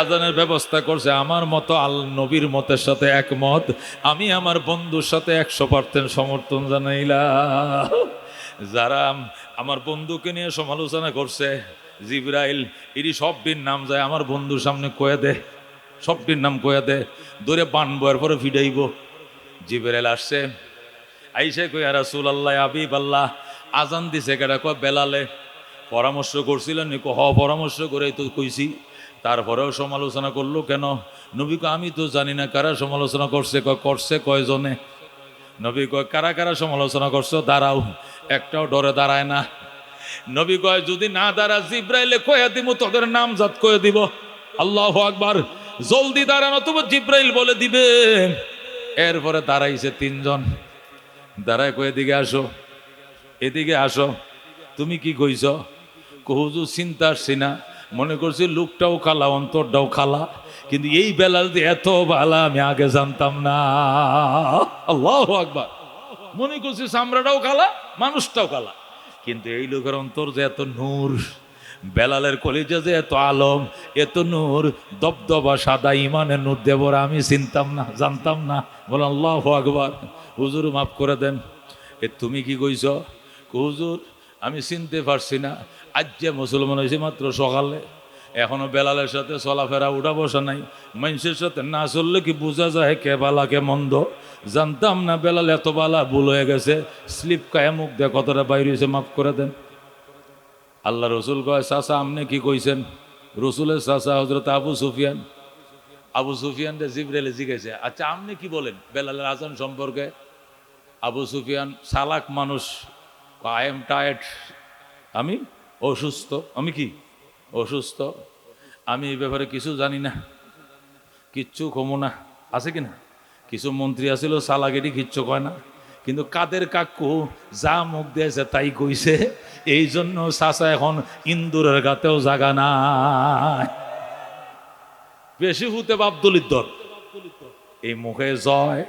আজানের ব্যবস্থা করছে, আমার মতো নবীর মতের সাথে একমত, আমি আমার বন্ধুর সাথে 100% সমর্থন জানাইলাম। যারা আমার বন্ধুকে নিয়ে সমালোচনা করছে, জিবরাইল এরই সবটির নাম যায় আমার বন্ধুর সামনে কয়ে দে, সবটির নাম কয়ে দে, ধরে বানবো, এরপরে ফিডাইব। জিবরাইল আসছে, আইসে কইয়া রাসূলুল্লাহ হাবিব আল্লাহ, আজান দিছে কেডা? কয় বেলালে। পরামর্শ করছিলেন নি? পরামর্শ করেই তো কইছি। তারপরেও সমালোচনা করলো কেন? নবী কয় আমি তো জানি না কারা সমালোচনা করছে। করছে কয়জনে? নবী কয় কারা কারা সমালোচনা করছো দাঁড়াও। একটাও ডরে দাঁড়ায় না। নবী কয় যদি না দাঁড়া জিব্রাইলে কয়ে দিব, তোদের নাম জাত কয়ে দিব। আল্লাহু আকবার। জলদি দাঁড়ানো, তবু জিব্রাইল বলে দিবে। এরপরে দাঁড়াইছে 3 জন, দাঁড়ায় কয়ে এদিকে আসো, এদিকে আসো। তুমি কি কইছ? হুজুর চিন্তা আসছি না, মনে করছি লোকটাও খালা অন্তরটাও খালা, কিন্তু এই বেলাল যে এত ভালা আমি আগে জানতাম না। আল্লাহু আকবার। মনে করছি চামড়াটাও খালা মানুষটাও খালা, কিন্তু এই লোকের অন্তর যে এত নূর, বেলালের কলিজা যে এত আলম, এত নূর, দবদবা সাদা ইমানের নূর দেবরা আমি চিনতাম না, জানতাম না। বল আল্লাহু আকবার। হুজুর মাফ করে দেন। তুমি কি কইছ? হুজুর আমি চিনতে পারছি না, আজ যে মুসলমান হয়েছে মাত্র সকালে, এখনো বেলালের সাথে চলাফেরা উঠা বসা নাই, মানুষের সাথে না চললে কি বোঝা যায় কে বালা কে মন্দ? জানতাম না বেলাল এত বালা, ভুল হয়ে গেছে, স্লিপ কায়ে মুখ দিয়ে কতটা বাইরে হয়েছে, মাফ করে দেন। আল্লাহ রসুল কয় চাচা আপনি কি কইছেন? রসুলের চাচা হযরত আবু সুফিয়ান। আবু সুফিয়ান রে জিবরাইলে জিজ্ঞাসা, আচ্ছা আপনি কি বলেন বেলালের আজান সম্পর্কে? আবু সুফিয়ান চালাক মানুষ, আই এম টায়ার্ড, আমি অসুস্থ। আমি কি অসুস্থ? আমি এই ব্যাপারে কিছু জানি না, কিচ্ছু কমো না। আছে কিনা? কিছু মন্ত্রী আছিল চালাকেটি কিচ্ছু কয় না, কিন্তু কাদের কাকু যা মুখ দিয়েছে তাই কইছে, এই জন্য চাচা এখন ইন্দুরের গাতেও জাগা নাই। বেশি হুতে বাপ দলিত, এই মুখে জয়,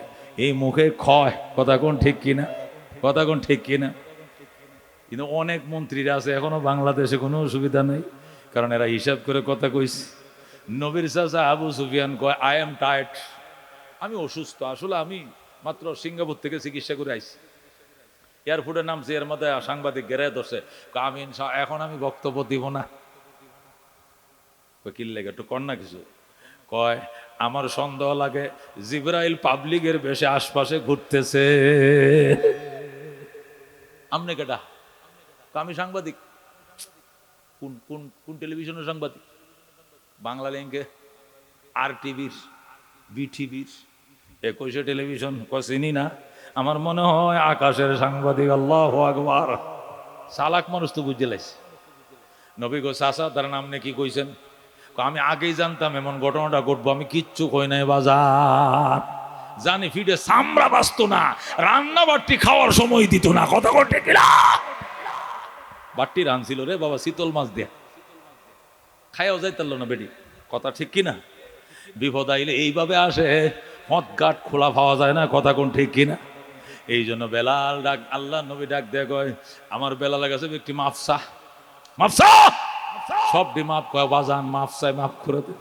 এই মুখে ক্ষয়। কথা কোন ঠিক কিনা? কথা কোন ঠিক কিনা? কিন্তু অনেক মন্ত্রীরা আছে এখনো বাংলাদেশে, কোনো অসুবিধা নেই, কারণ এরা হিসাব করে কথা কইছে। নবীর চাচা আবু সুফিয়ান কয় আই এম টায়ার্ড, আমি অসুস্থ। আসলে আমি মাত্র সিঙ্গাপুর থেকে চিকিৎসা করে আইছি, এয়ারপোর্টে নামছি, এর মধ্যে সাংবাদিক গেরায় ধরছে, আমি এখন আমি বক্তব্য দিব না। কি লাগে একটু কর না কিছু? কয় আমার সন্দেহ লাগে জিবরাইল পাবলিকের বেশে আশপাশে ঘুরতেছে। আমনে কেটা? আমি সাংবাদিক। কোন কোন কোন টেলিভিশনের সাংবাদিক? বাংলা লিঙ্কে, আর টিভির, বিটিভির, 21 টেলিভিশন। চিনি না, আমার মনে হয় আকাশের সাংবাদিক। আল্লাহু আকবার। চালাক মানুষ তো বুঝে লাইছে। নবী গো চাচা তার নাম নিয়ে কি কইছেন? আমি আগেই জানতাম এমন ঘটনাটা ঘটবো, আমি কিচ্ছু কই নাই বাজার। জানি ফিডে চামড়া বাঁচত না, রান্না বাট্টি খাওয়ার সময় দিত না। কথা কটে কিনা? বাট্টি রানছিল রে বাবা শীতল মাছ দিয়া, খাইয়াও যাইতাল না বেটি। কথা ঠিক কিনা? বিপদ আইলে এইভাবে আসে, মদ গাট খোলা পাওয়া যায় না। কথা কোন ঠিক কিনা? এই জন্য বেলাল ডাক, আল্লাহ নবী ডাক দেয়, কয় আমার বেলালের কাছে একটি মাফসা, মাফসা সবটি মাফ কয় বাজান, মাফ চাই, মাফ করে দে।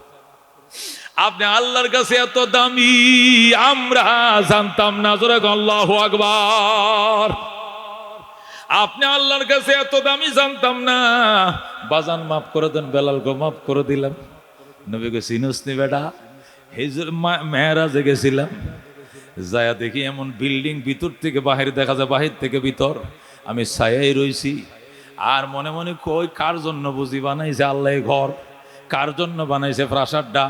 আপনি আল্লাহর কাছে এত দামি, আমরা জানতাম না। জোরে আল্লাহু আকবার। আপনি আল্লাহর কাছে এত দামি, জানতাম না। বাজান মাফ করে দেন। বেলালকে মাফ করে দিলাম। নবীকে চিনুসনি বেটা? মেয়েরাজে গেছিলাম, যায়া দেখি এমন বিল্ডিং, ভিতর থেকে বাহির দেখা যায়, বাহির থেকে ভিতর। আমি ছায়াই রইছি, আর মনে মনে কই কার জন্য বুঝি বানাইছে আল্লাহ ঘর, কার জন্য বানাইছে প্রাসাদটা।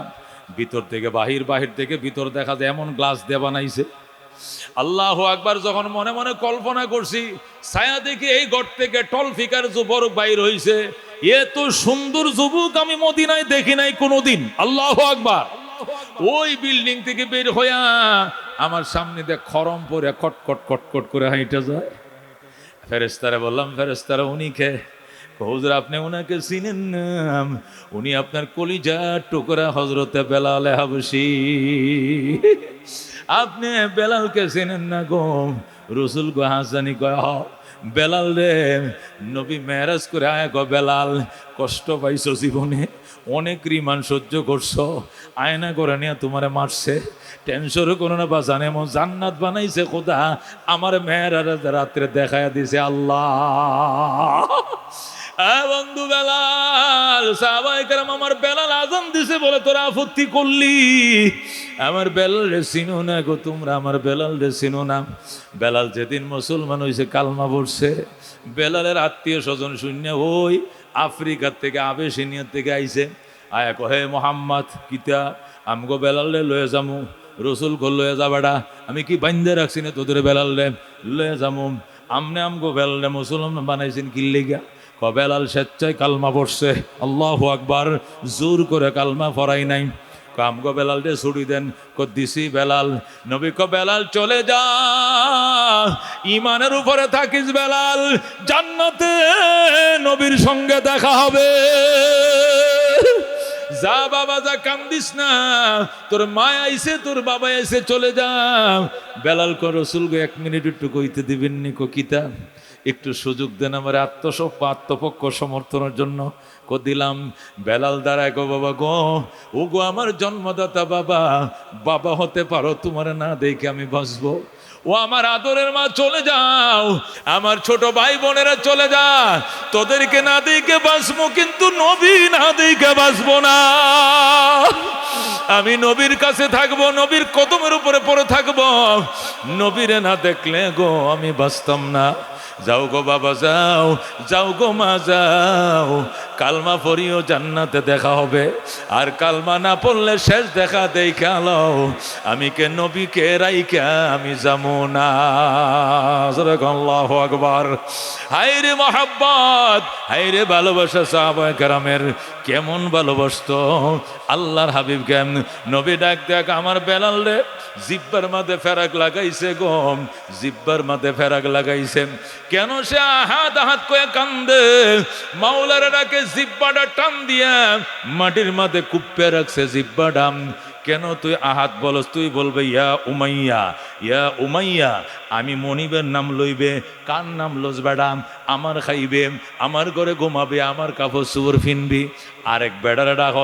ভিতর থেকে বাহির, বাহির থেকে ভিতর দেখা যায় এমন গ্লাস দিয়ে বানাইছে। আল্লাহু আকবার। যখন মনে মনে কল্পনা করছি, ছায়া দেখি এই ঘর থেকে টলফিকার যুবক বাইর হইছে। এত সুন্দর যুবক আমি মদিনায় দেখি নাই কোনোদিন। আল্লাহু আকবার। ওই বিল্ডিং থেকে বের হইয়া আমার সামনে দিয়ে খরম পরে কটকট কটকট করে হাইটা যায়। ফেরেশতারা বললাম, ফেরেশতারা উনি কে? হুজুর আপনি ওনাকে চিনেন না? উনি আপনার কলিজার টুকরা হযরতে বেলাল হাবশী। আপনি বেলালকে চিনেন না গো? রসুল গো হাসানি কয় হ বেলাল রে, নবী মেরাজ করে আয় গো বেলাল, কষ্ট পাইছো জীবনে, অনেক রিমান সহ্য করছো, আয়না করে নিয়ে তোমারে মারছে, টেনশনও করো না বাজান, এমন জান্নাত বানাইছে খোদা, আমার মেয়েরা রাত্রে দেখায়া দিছে আল্লাহ। বন্ধু বেলাল, সাহাবায়ে কেরাম আমার বেলাল আজান দিছে বলে তোরা আপত্তি করলি? আমার বেলাল রে চিনো না গো তোমরা? আমার বেলাল রে চিনো না? বেলাল যেদিন মুসলমান হয়েছে কালমা পড়ছে, বেলালের আত্মীয় স্বজন শূন্য ওই আফ্রিকার থেকে আবেশিনিয়া থেকে আইছে। আয়া কহে মোহাম্মদ কিতা আমগো বেলাল রে লয়ে যামু। রসুল কো লয়ে যা বেড়া, আমি কি বাইন্দে রাখছি না তোদের বেলাল রে লয়ে যামু? আমনে আমগো বেলাল রে মুসলমান বানাইছেন কি লিগা? বেলাল স্বেচ্ছায় কালমা পড়ছে। আল্লাহু আকবার। জোর করে কালমা পড়াই নাই। আমগো বেলাল রে ছুটি দেন। দিছি বেলাল। নবী কো বেলাল চলে যা, ইমানের উপরে থাকিস বেলাল, জান্নাতে নবীর সঙ্গে দেখা হবে। যা বাবা যা, কান্দিস না, তোর মা আইছে তোর বাবা আইছে, চলে যা। বেলাল কো রসুল গো 1 মিনিট একটু কইতে দিবেন নি? কো কিতা? একটু সুযোগ দেন আমার আত্মপক্ষ সমর্থনের জন্য। কো দিলাম। বেলাল দাঁড়ায় গো বাবা গো, ও গো আমার জন্মদাতা বাবা, বাবা হতে পারো, তোমার না দেখে আমি বাঁচবো। ও আমার আদরের মা চলে যাও, আমার ছোট ভাই বোনেরা চলে যা, তোদেরকে না দেখে বাঁচবো, কিন্তু নবী না দেখে বাঁচবো না। আমি নবীর কাছে থাকবো, নবীর কদমের উপরে পড়ে থাকবো, নবীরে না দেখলে গো আমি বাঁচতাম না। যাও গো বাবা যাও, যাও গো মা যাও, কালমা পড়িও জান্নাতে দেখা হবে। আর কালমা না পড়লে শেষ দেখা দেখা লও, আমি কে নবীকে রাইকা আমি যাবো না। আল্লাহু আকবার। হায়রে মহাব্বত, হায়রে ভালোবাসা। সাহাবায়ে কেরামের কেমন ভালোবাসতো আল্লাহর হাবিবকে। নবী ডাক দেখ আমার বেলাল রে, জিব্বার মাঝে ফেরাক লাগাইছে গো, জিব্বার মাঝে ফেরাক লাগাইছে। কেন সে আহাত আহাত কয়ে কান্দে? মাওলার ডাকে জিব্বাটা টান দিয়া মাটির মাঝে কুপ্পে রাখছে জিব্বাটা। কেন তুই আহাত বলস? তুই বলবে ইয়া উমাইয়া, ইয়া উমাইয়া। আমি মনিবের নাম লইবে, কার নাম লস বেড়াম? আমার খাইবে, আমার ঘরে ঘুমাবে, আমার কাপড় চুপড় ফিনবি। আরেক বেড়ারে ডাক,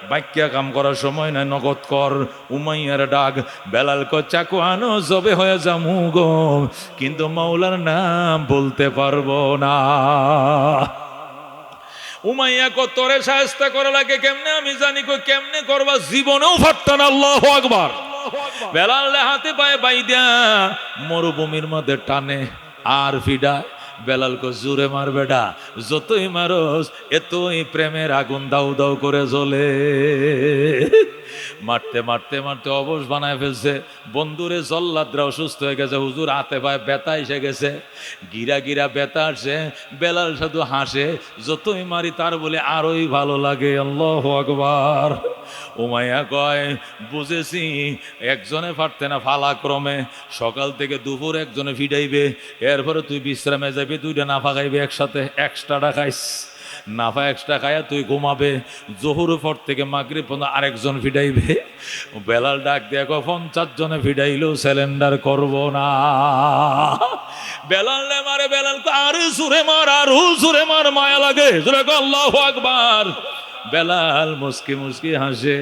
বাক্যা কাম করার সময় নাই, নগদ কর। উমাইয়ার ডাক, বেলাল কো চাকু আনো, জবে হয়ে যামু গো, কিন্তু মাওলার নাম বলতে পারবো না। উমাইয়া কো তোরে শায়েস্তা করা লাগে কেমনে? আমি জানি কো কেমনে করবা, জীবনেও পারতা না। আল্লাহু আকবার। বেলাল হাতে পায়ে বাইদা মরুভূমির মধ্যে টানে আর ফিডায়। বেলাল কো জোরে মার বেটা, যতই মারস এতই প্রেমের আগুন দাউ দাউ করে জ্বলে। মারতে মারতে মারতে অবশ বানায় ফেলছে। বন্ধুরে জল্লাদরা অসুস্থ হয়ে গেছে, হুজুর হাতে পায়ে ব্যথা এসে গেছে, গিরা গিরা ব্যথা আসছে। বেলাল শুধু হাসে, যতই মারি তার বলে আরোই ভালো লাগে। আল্লাহু আকবার। উমাইয়া কয় বুঝেছি, একজনে পারতে না, ফালাক্রমে সকাল থেকে দুপুর একজনে ফিডাইবে, এরপরে তুই বিশ্রামে যাবি, দুইটা নাফা খাইবে একসাথে, এক্সট্রাটা খাইস, নাফা এক্সট্রা খায়া তুই ঘুমাবে। জোহর পর থেকে মাগরিব পর্যন্ত আরেকজন ফিডাইবে। বেলাল ডাক দিয়ে 50 জনে ফিডাইলেও সিলিন্ডার করব না। বেলাল রে মারে, বেলাল আরো সুরে মার, আরো সুরে মার, মায়া লাগে। আল্লাহু আকবার। বেলাল মুস্কি মুস্কি হাসে,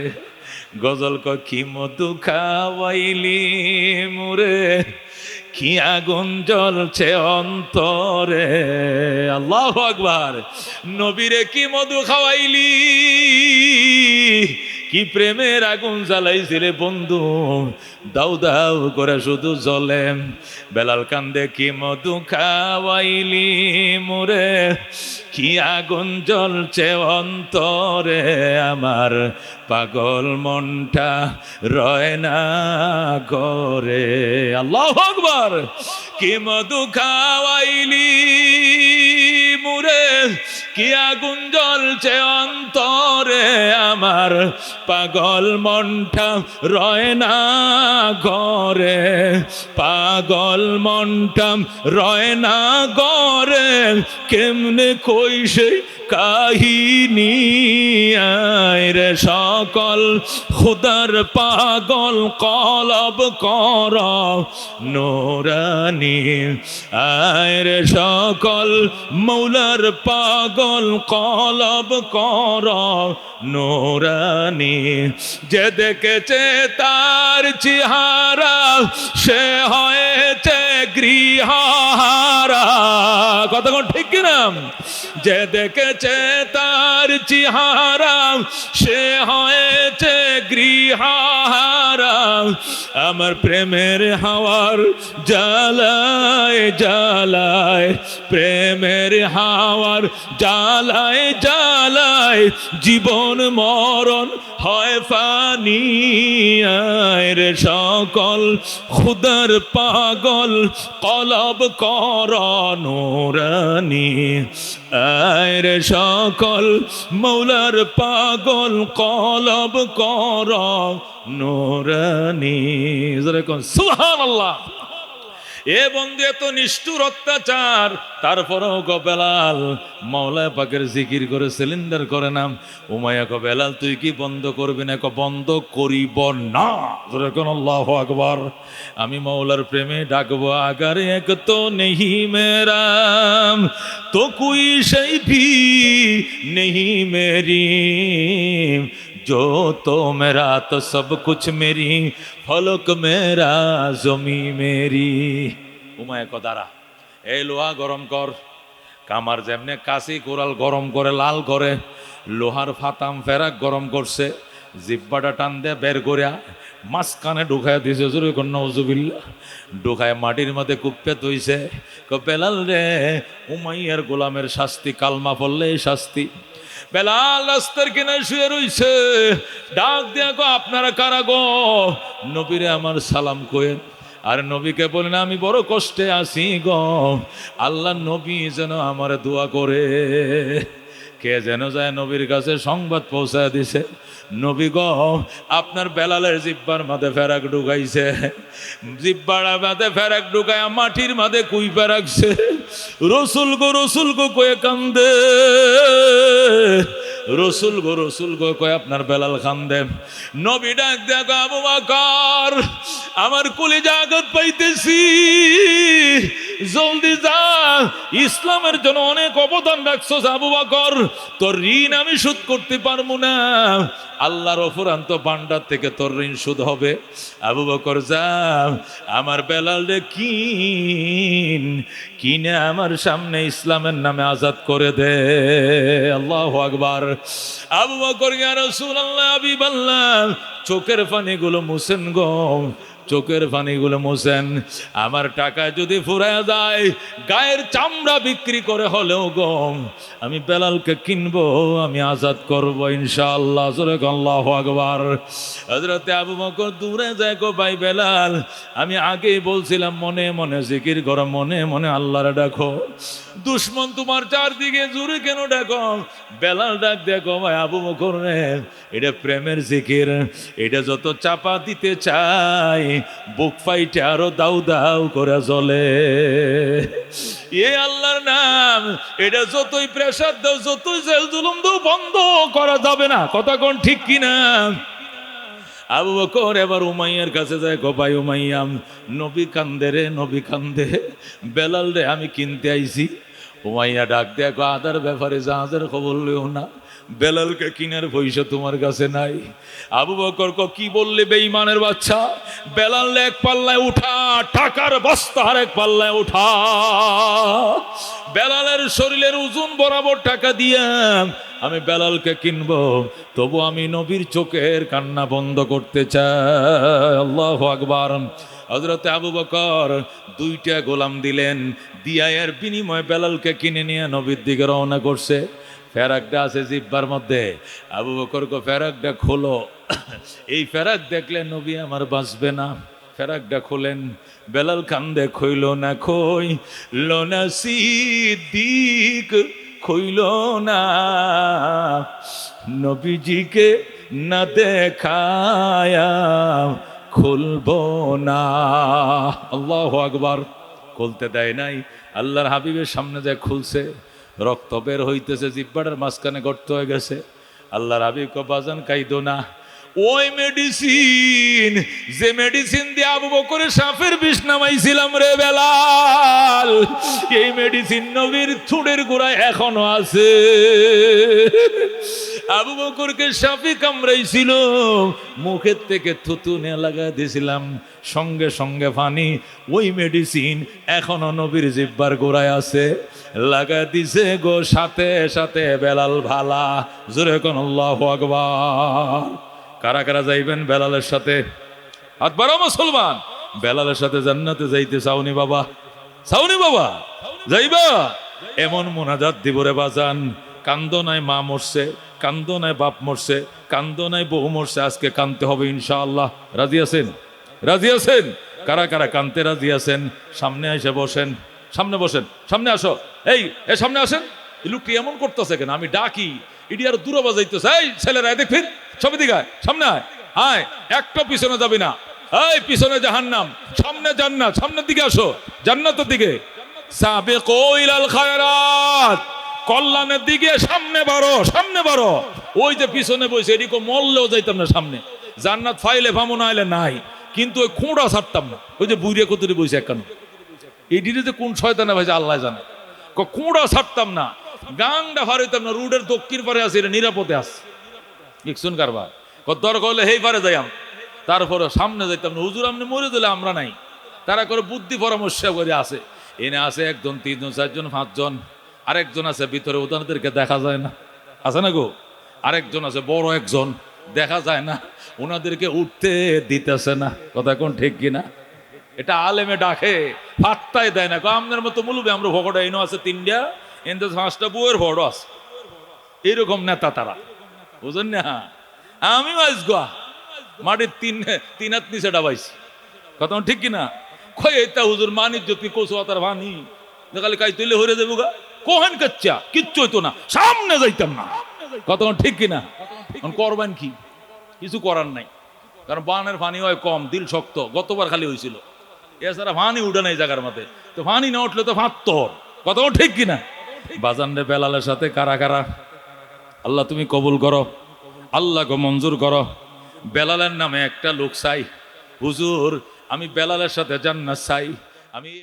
গজল ক কি মধু খাওয়াইলি মুরে, কি আগুন জ্বলছে অন্তরে। আল্লাহু আকবার। নবীরে কি মধু খাওয়াইলি, কি প্রেমের আগুন জ্বালাইছিলে বন্ধু, দাউ দাউ করে শুধু জ্বলে। বেলাল কান্দে কি মধু খাওয়াইলি মোরে, কি আগুন জ্বলছে অন্তরে আমার, পাগল মনটা রয় না ঘরে। আল্লাহু আকবার। কি মধু খাওয়াইলি মুরে, কি আগুন জ্বলছে অন্তরে আমার, পাগল মনটা রয় না ঘরে, পাগল মনটা রয় না ঘরে। কেমনে কই সেই কাহিনী, আয় রে সকল খুদার পাগল কলব কর নোরানি, আয় রে সকল মৌলার পাগল কলব কর নোরানি। যে দেখেছে তার চেহারা সে হয়েছে গৃহহারা। কতক্ষণ ঠিক কিনা? যে দেখেছে তার চেহারা সে হয়েছে গৃহহারা। আমার প্রেমের হাওয়ার জ্বালায় জ্বালায়, প্রেমের হাওয়ার জ্বালায় জ্বালায়, জীবন মরণ হয় ফানি। আয় রে সকল খুদার পাগল কলব কর নোরানি, আয় রে সকল মৌলার পাগল কলব কর নোরানি। সুবহানাল্লাহ। এ বন্ধু এত নিষ্ঠুর অত্যাচার, তারপরেও গো বেলাল মাওলা পাকের জিকির করে সিলিন্ডার করে নাম। উমাইয়া কো বেলাল তুই কি বন্ধ করবি না? বন্ধ করিব না। আল্লাহু আকবার। আমি মাওলার প্রেমে ডাকবো আগার এক তো নেহি মেরা, তো কুই সেই ভি নেহি মেরি, जो तो मेरा तो सब कुछ मेरी, फलक मेरा जमी मेरी। উমায় কদারা এই লোহা গরম কর। কামার যেমনে কাশি কোরাল গরম করে লাল করে, লোহার ফাতাম ফেরাক গরম করছে, জিব্বাটা টান দিয়ে বের করিয়া মাঝখানে ঢুকায় দিছে। জোরে কর নাউজুবিল্লাহ। ঢুকায় মাটির মধ্যে কুপ্পে তৈছে। বেলাল রে, উমাইয়ার গোলামের শাস্তি কালমা পড়লে শাস্তি। বেলাল রাস্তার কিনারে শুয়ে রইছে, ডাক দিয়া গো আপনারা কারা গো? নবীরে আমার সালাম কয়েন। আর নবীকে বলেন আমি বড় কষ্টে আছি গো, আল্লাহ নবী যেন আমার দোয়া করে। কে যেন যায় নবীর কাছে সংবাদ পৌঁছায় দিছে, নবী গো আপনার বেলালের জিব্বার মাঝে ফেরাক ঢুকাইছে, জিব্বার মাঝে ফেরাক ঢুকায় মাটির মাঝে কুইপা রাখছে। রসুল গো কয়ে কান্দে, রসুল গো কয়ে আপনার বেলাল কান্দে। নবী ডাক দেখো আবু বকর আমার কলিজা আঘাত পাইতেছি, জলদি যা, ইসলামের জন্য অনেক অবদান রাখছো আবু বকর, তোর ঋণ আমি শোধ করতে পারবো না, আল্লাহর অফুরান্ত ভান্ডার থেকে তোর ঋণ শোধ হবে। আবু বকর যা, আমার বেলাল রে কিনে আমার সামনে ইসলামের নামে আজাদ করে দে। আল্লাহু আকবার। আবু বকর ইয়া রাসূলুল্লাহ হাবিবাল্লাহ চোখের পানিগুলো মুছেন গো, চোখের পানিগুলো মোছেন। আমার টাকা যদি ফুরায় যায়, গায়ের চামড়া বিক্রি করে হলেও গো আমি বেলালকে কিনবো, আমি আজাদ করবো ইনশাআল্লাহ। আল্লাহু আকবার। হযরত আবু বকর দূরে যায় গো ভাই বেলাল, আমি আগেই বলছিলাম মনে মনে জিকির করো, মনে মনে আল্লাহরে ডাকো। দুশ্মন তোমার চারদিকে জুড়ে কেন ডাকো? বেলাল ডাক দেখো ভাই আবু বকর রে, এটা প্রেমের জিকির, এটা যত চাপা দিতে চাই বুক ফাইটে আরো দাউ দাউ করে জ্বলে। এ আল্লাহর নাম, এটা যতই প্রেসার দাও, যতই জেল জুলুম দাও, বন্ধ করা যাবে না। কথা কোন ঠিক কিনা? আবু বকর এবার উমাইয়ার কাছে যায়, গো ভাই উমাইয়া নবী কান্দে রে, নবী কান্দে, বেলাল রে আমি কিনতে আইছি। উমাইয়া ডাক দেখো আদার ব্যাপারে জাহাজের খবর লইও না, বেলালকে কিনার পয়সা তোমার কাছে নাই। আবু বকর কি বললে বেঈমানের বাচ্চা, বেলাল এক পাল্লায় উঠা, টাকার বস্তা আর এক পাল্লায় উঠা। বেলালের শরীরের ওজন বরাবর টাকা দিয়া আমি বেলালকে কিনবো, তবু আমি নবীর চোখের কান্না বন্ধ করতে চাই। আল্লাহু আকবার। হযরত আবু বকর 2টা গোলাম দিলেন, দিয়া এর বিনিময়ে বেলালকে কিনে নিয়ে নবীর দিকে রওনা করছে। ফেরাকটা আছে জিব্বার মধ্যে। আবু বকর ফেরাকটা খোলো। এই ফেরাক দেখলে নবী আমার বাঁচবে না। ফেরাকটা খোলেন। বেলাল কান্দে, খইল না খইল না সিদ্দিক, খইল না নবীজিকে না দেখায়া খুলবো না। আল্লাহু আকবার। খুলতে দেয় নাই, আল্লাহর হাবিবের সামনে যায় খুলছে। রক্ত বের হইতেছে, জিব্বাটার মাঝখানে গর্ত হয়ে গেছে। আল্লাহর হাবিব বাজান কাইদো না। ওই মেডিসিন, যে মেডিসিন দিয়ে আবু বকরের সাপের বিষ নামাইছিলাম রে বেলাল, এই মেডিসিন নবীর থুড়ের গোড়ায় এখনো আছে। আবু বকরকে সাপে কামড়াইছিল, মুখের থেকে থুতু নিয়ে লাগা দিয়েছিলাম, সঙ্গে সঙ্গে পানি। ওই মেডিসিন এখনো নবীর জিব্বার গোড়ায় আছে, লাগা দিছে গো সাথে সাথে বেলাল ভালা। জোরে কোন আল্লাহু আকবার। কারা কারা যাইবেন বেলালের সাথে? হাত বাড়াও মুসলমান। বেলালের সাথে জান্নাতে যাইতে চাওনি বাবা? চাওনি বাবা? যাইবা? এমন মোনাজাত দিব রে বাজান, কান্দ নাই মা মরছে, কান্দ নাই বাপ মরছে, কান্দ নাই বউ মরছে, আজকে কানতে হবে ইনশাআল্লাহ। রাজি আছেন? রাজি আছেন? কারা কারা কানতে রাজি আছেন? সামনে এসে বসেন, সামনে বসেন, সামনে আসো। এই সামনে আসেন। এই লোকটি এমন করতেছে কেন? আমি ডাকি, ইডি আর দূরে বাজাইতেছে। এই ছেলেরা দেখবেন, সব দিকে আয়, সামনে আয়, আয়, একটা পিছনে যাবি না। এই পিছনে জাহান্নাম, সামনে জান্নাত, সামনের দিকে আসো, জান্নাতের দিকে। সাবিকু ইলাল খায়রাত, কল্যাণের দিকে সামনে বাড়ো, সামনে বাড়ো। ওই যে পিছনে বসে, এদিকে মরলেও যাইতাম না সামনে। জান্নাত ফাইলে ভামো না আইলে নাই, কিন্তু ওই খোঁড়া ছাড়তাম না। ওই যে বুড়িয়া কতরি বসে একান্ন, এই ডিরে যে কোন শয়তানে ভাইছে আল্লাহ জানে। খোঁড়া ছাড়তাম না, গাংটা ফারাইতাম না। রুডের দক্ষিণ পারে আছে, এটা নিরাপদে আছে। ইকসুন কারবার দরকার হলে হেই পারে যাইম, তারপরে সামনে যাইতাম না। হুজুর আপনি মরে দিলে আমরা নাই। তারা করে বুদ্ধি পরামর্শ করে আছে। এনে আছে 1 জন 3 জন 4 জন 5 জন, আরেকজন আছে ভিতরে, ওনাদেরকে দেখা যায় না, আছে না গো? আরেকজন আছে বড় একজন, দেখা যায় না, ওনাদেরকে উঠতে দিতেছে না। কথা কোন ঠিক কিনা? এটা আলেমে ডাকে, ফাত্তাই দেয় না। আমাদের মতো মুলুবে আমরা ভোগটা এনে আছে 3টা, এনে 5টা বউয়ের ভোট আছে। এইরকম নেতা তারা, বুঝেন না? আমি আসগা মাটির তিন হাত নিচে ডাবাইছি। কথা ঠিক কিনা? কই এটা হুজুর মানির যদি কোসো তার ভানি দেখালে কাই তুলে হরে দেবো গা, কোহেন কাচ্চা কিচ্ছু হইতো না, সামনে যাইতাম না। কথা ঠিক কিনা? করবেন কি? কিছু করার নাই, কারণ বানের পানি হয় কম, দিল শক্ত। গতবার খালি হয়েছিল, এছাড়া পানি উঠে নাই জায়গার মধ্যে। তো পানি না উঠলে তো ফাত্তর। কথা ঠিক কিনা? বাজান রে বেলালের সাথে কারা কারা? আল্লাহ তুমি কবুল করো, আল্লাহকে মঞ্জুর করো। বেলালের নামে একটা লোক চাই, হুজুর আমি বেলালের সাথে জান্নাত চাই। আমি